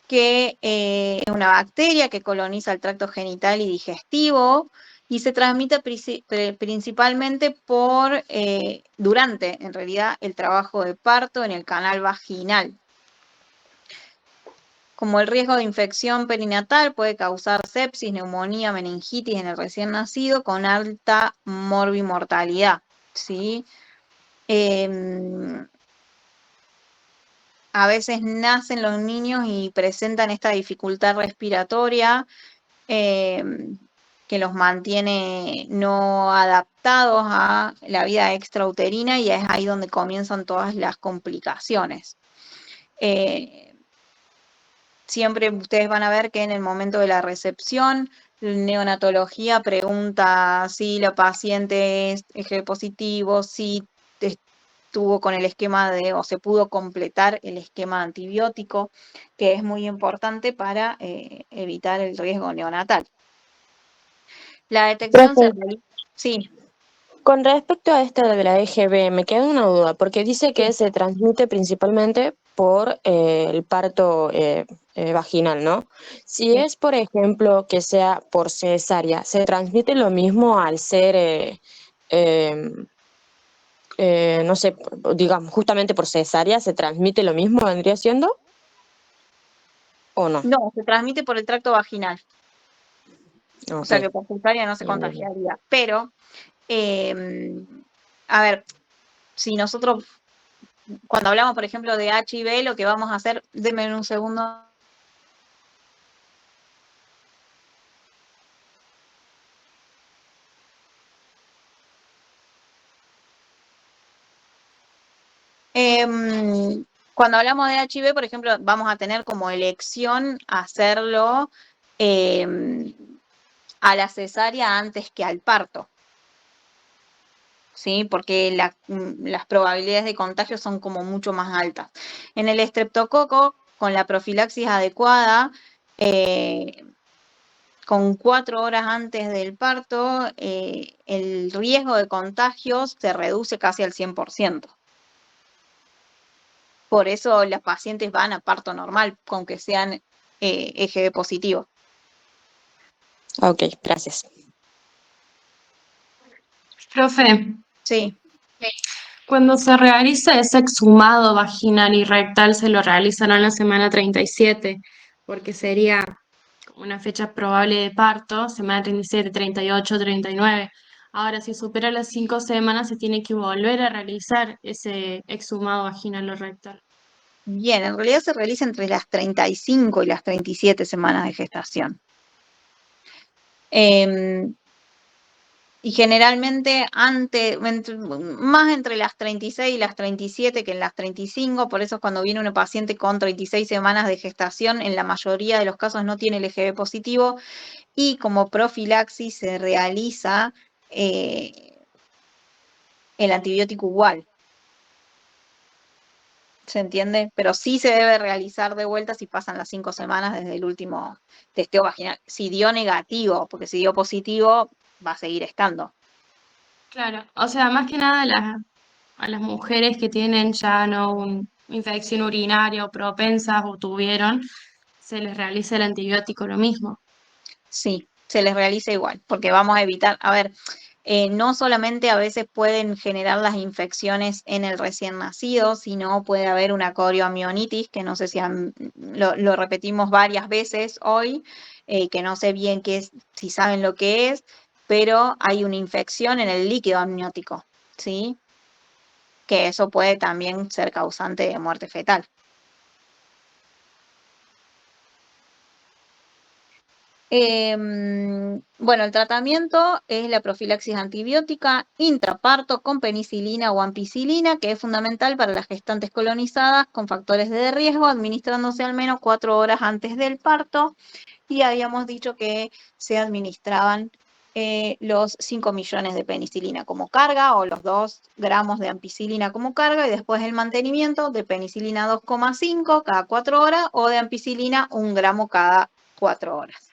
[SPEAKER 1] que es una bacteria que coloniza el tracto genital y digestivo y se transmite principalmente durante, en realidad, el trabajo de parto en el canal vaginal. Como el riesgo de infección perinatal puede causar sepsis, neumonía, meningitis en el recién nacido con alta morbimortalidad, ¿sí? a veces nacen los niños y presentan esta dificultad respiratoria que los mantiene no adaptados a la vida extrauterina y es ahí donde comienzan todas las complicaciones. Siempre ustedes van a ver que en el momento de la recepción, neonatología pregunta si la paciente es Hb positivo, si estuvo con el esquema o se pudo completar el esquema antibiótico, que es muy importante para evitar el riesgo neonatal. La detección se realiza. Sí.
[SPEAKER 8] Con respecto a esta de la EGB, me queda una duda, porque dice que se transmite principalmente por el parto vaginal, ¿no? Si es, por ejemplo, que sea por cesárea, ¿se transmite lo mismo al ser, no sé, digamos, justamente por cesárea, se transmite lo mismo, vendría siendo? ¿O no?
[SPEAKER 1] No, se transmite por el tracto vaginal. O sea que por cesárea no se contagiaría. Pero, a ver, si nosotros, cuando hablamos, por ejemplo, de HIV, lo que vamos a hacer, denme un segundo. Cuando hablamos de HIV, por ejemplo, vamos a tener como elección hacerlo a la cesárea antes que al parto. ¿Sí? Porque las probabilidades de contagio son como mucho más altas. En el estreptococo, con la profilaxis adecuada, con 4 horas antes del parto, el riesgo de contagios se reduce casi al 100%. Por eso las pacientes van a parto normal, aunque sean Hb positivo.
[SPEAKER 8] Ok, gracias.
[SPEAKER 5] Profe.
[SPEAKER 1] Sí.
[SPEAKER 5] Cuando se realiza ese exhumado vaginal y rectal, se lo realizará en la semana 37, porque sería una fecha probable de parto, semana 37, 38, 39. Ahora, si supera las 5 semanas, se tiene que volver a realizar ese exhumado vaginal o rectal.
[SPEAKER 1] Bien, en realidad se realiza entre las 35 y las 37 semanas de gestación. Y generalmente más entre las 36 y las 37 que en las 35, por eso cuando viene una paciente con 36 semanas de gestación, en la mayoría de los casos no tiene el Hb positivo y como profilaxis se realiza el antibiótico igual. ¿Se entiende? Pero sí se debe realizar de vuelta si pasan las 5 semanas desde el último testeo vaginal. Si dio negativo, porque si dio positivo, va a seguir estando.
[SPEAKER 5] Claro, o sea, más que nada a las mujeres que tienen ya no una infección urinaria o propensas o tuvieron, se les realiza el antibiótico lo mismo.
[SPEAKER 1] Sí, se les realiza igual, porque vamos a evitar, a ver, no solamente a veces pueden generar las infecciones en el recién nacido, sino puede haber una corioamionitis, que no sé si lo repetimos varias veces hoy, que no sé bien qué es, si saben lo que es, pero hay una infección en el líquido amniótico, ¿sí? Que eso puede también ser causante de muerte fetal. Bueno, el tratamiento es la profilaxis antibiótica intraparto con penicilina o ampicilina, que es fundamental para las gestantes colonizadas con factores de riesgo, administrándose al menos 4 horas antes del parto. Y habíamos dicho que se administraban los 5 millones de penicilina como carga o los 2 gramos de ampicilina como carga y después el mantenimiento de penicilina 2,5 cada 4 horas o de ampicilina 1 gramo cada 4 horas.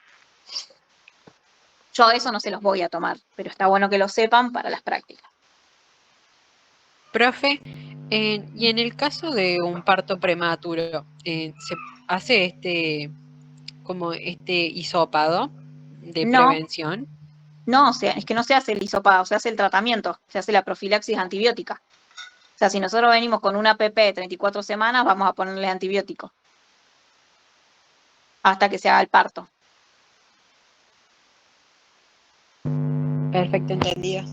[SPEAKER 1] Yo eso no se los voy a tomar, pero está bueno que lo sepan para las prácticas.
[SPEAKER 9] Profe, y en el caso de un parto prematuro, ¿se hace como este hisopado de
[SPEAKER 1] No,
[SPEAKER 9] prevención?
[SPEAKER 1] no, o sea, es que no se hace el hisopado, se hace el tratamiento, se hace la profilaxis antibiótica. O sea, si nosotros venimos con una PP de 34 semanas, vamos a ponerle antibiótico hasta que se haga el parto.
[SPEAKER 9] Perfecto, entendido.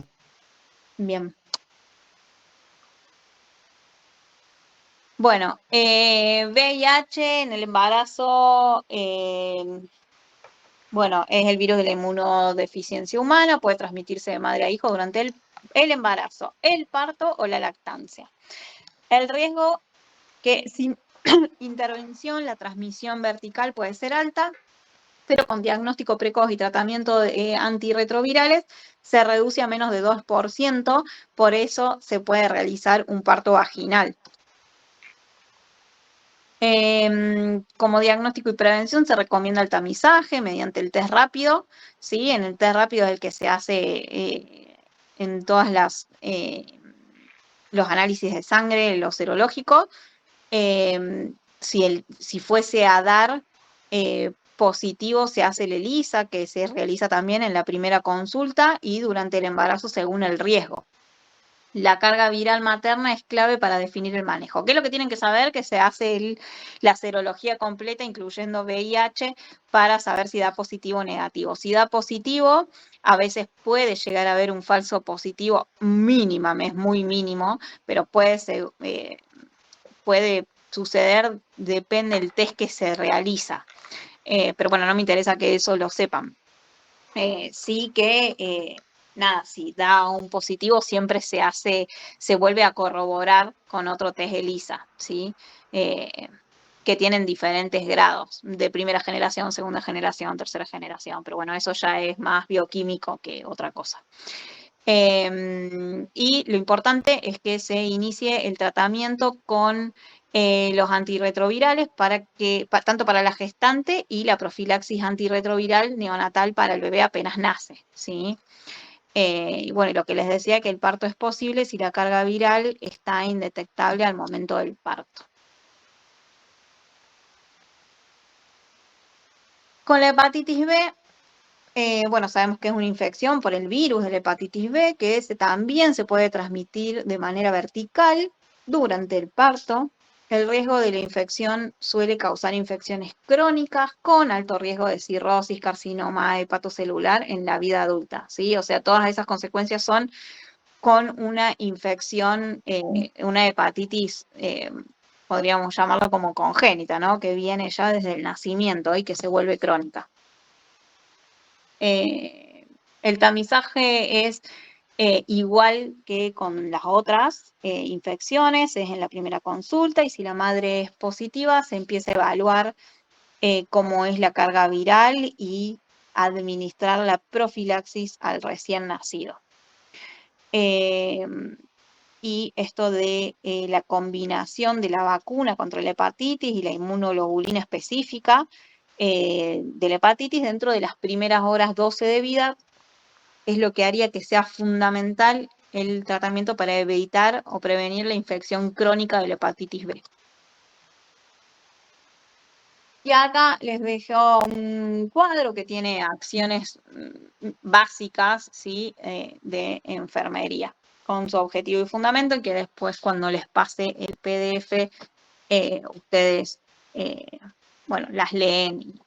[SPEAKER 1] Bien. Bueno, VIH en el embarazo, bueno, es el virus de la inmunodeficiencia humana, puede transmitirse de madre a hijo durante el embarazo, el parto o la lactancia. El riesgo que sin intervención la transmisión vertical puede ser alta, pero con diagnóstico precoz y tratamiento de antirretrovirales se reduce a menos de 2%, por eso se puede realizar un parto vaginal. Como diagnóstico y prevención se recomienda el tamizaje mediante el test rápido, ¿sí? En el test rápido es el que se hace en todas los análisis de sangre, los serológicos. Si fuese a dar positivo, se hace el ELISA, que se realiza también en la primera consulta y durante el embarazo según el riesgo. La carga viral materna es clave para definir el manejo. ¿Qué es lo que tienen que saber? Que se hace la serología completa, incluyendo VIH, para saber si da positivo o negativo. Si da positivo, a veces puede llegar a haber un falso positivo mínimo, es muy mínimo, pero puede suceder, depende del test que se realiza. Pero bueno, no me interesa que eso lo sepan. Sí que... nada, si da un positivo siempre se vuelve a corroborar con otro test ELISA, ¿sí? Que tienen diferentes grados, de primera generación, segunda generación, tercera generación, pero bueno, eso ya es más bioquímico que otra cosa. Y lo importante es que se inicie el tratamiento con los antirretrovirales tanto para la gestante y la profilaxis antirretroviral neonatal para el bebé apenas nace, ¿sí? Y bueno, lo que les decía, que el parto es posible si la carga viral está indetectable al momento del parto. Con la hepatitis B, bueno, sabemos que es una infección por el virus de la hepatitis B, que también se puede transmitir de manera vertical durante el parto. El riesgo de la infección suele causar infecciones crónicas con alto riesgo de cirrosis, carcinoma hepatocelular en la vida adulta, ¿sí? O sea, todas esas consecuencias son con una infección, una hepatitis, podríamos llamarlo como congénita, ¿no? Que viene ya desde el nacimiento y que se vuelve crónica. El tamizaje es igual que con las otras infecciones, es en la primera consulta y si la madre es positiva se empieza a evaluar cómo es la carga viral y administrar la profilaxis al recién nacido. Y esto de la combinación de la vacuna contra la hepatitis y la inmunoglobulina específica de la hepatitis dentro de las primeras horas 12 de vida es lo que haría que sea fundamental el tratamiento para evitar o prevenir la infección crónica de la hepatitis B. Y acá les dejo un cuadro que tiene acciones básicas, ¿sí? De enfermería, con su objetivo y fundamento, y que después cuando les pase el PDF, ustedes, bueno, las leen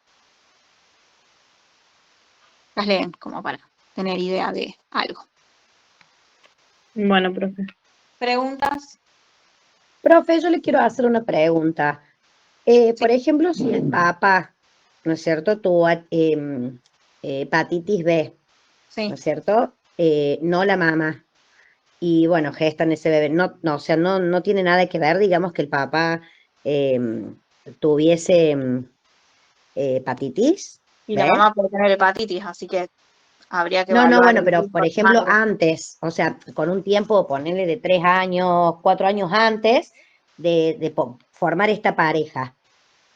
[SPEAKER 1] como para tener idea de algo.
[SPEAKER 6] Bueno, profe.
[SPEAKER 1] ¿Preguntas?
[SPEAKER 10] Profe, yo le quiero hacer una pregunta. Por ejemplo, si el papá, ¿no es cierto?, tuvo hepatitis B,
[SPEAKER 1] sí.
[SPEAKER 10] ¿no es cierto?, no la mamá, y bueno, gestan ese bebé, o sea, no tiene nada que ver, digamos, que el papá tuviese hepatitis
[SPEAKER 1] Y
[SPEAKER 10] B.
[SPEAKER 1] la mamá puede tener hepatitis, así que habría que
[SPEAKER 10] No,
[SPEAKER 1] evaluar
[SPEAKER 10] bueno,
[SPEAKER 1] el
[SPEAKER 10] pero
[SPEAKER 1] riesgo
[SPEAKER 10] por
[SPEAKER 1] de
[SPEAKER 10] ejemplo,
[SPEAKER 1] madre.
[SPEAKER 10] antes, o sea, con un tiempo, ponerle de 3 años, 4 años antes de formar esta pareja.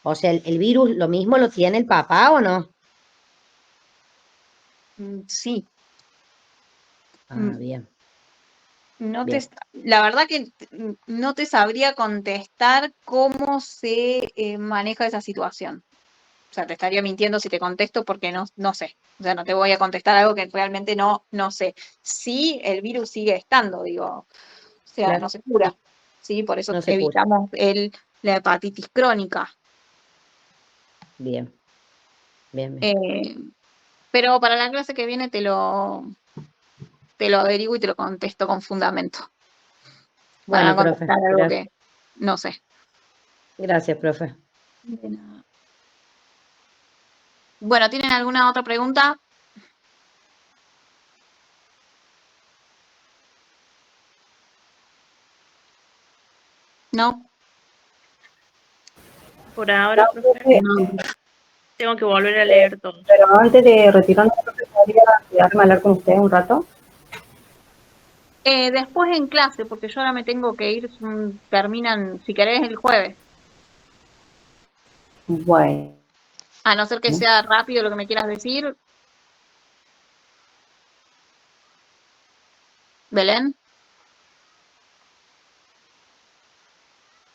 [SPEAKER 10] O sea, ¿el virus lo mismo lo tiene el papá o no?
[SPEAKER 1] Sí.
[SPEAKER 10] Bien.
[SPEAKER 1] Bien. La verdad que no te sabría contestar cómo se maneja esa situación. O sea, te estaría mintiendo si te contesto porque no sé. O sea, no te voy a contestar algo que realmente no sé. Sí, el virus sigue estando, digo. O sea,
[SPEAKER 10] Claro.
[SPEAKER 1] no se cura. Sí, por eso
[SPEAKER 10] No se cura.
[SPEAKER 1] evitamos la hepatitis crónica.
[SPEAKER 10] Bien.
[SPEAKER 1] Pero para la clase que viene te lo averiguo y te lo contesto con fundamento. Para
[SPEAKER 10] Bueno,
[SPEAKER 1] no contestar
[SPEAKER 10] profe,
[SPEAKER 1] algo
[SPEAKER 10] gracias.
[SPEAKER 1] que no sé.
[SPEAKER 10] Gracias, profe.
[SPEAKER 1] De nada. Bueno, ¿tienen alguna otra pregunta? ¿No?
[SPEAKER 6] Por ahora, profe, tengo que volver a leer todo.
[SPEAKER 18] Pero antes de retirarnos, ¿podría quedarme a hablar con ustedes un rato?
[SPEAKER 1] Después en clase, porque yo ahora me tengo que ir, terminan, si querés, el jueves.
[SPEAKER 18] Bueno.
[SPEAKER 1] A no ser que sea rápido lo que me quieras decir. ¿Belén?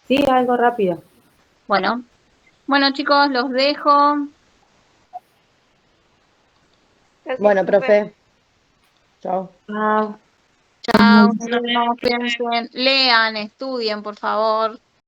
[SPEAKER 18] Sí, algo rápido.
[SPEAKER 1] Bueno. Bueno, chicos, los dejo.
[SPEAKER 10] Bueno, profe. Chao.
[SPEAKER 1] Chao. Chao. Nos vemos, cuídense. Lean, estudien, por favor.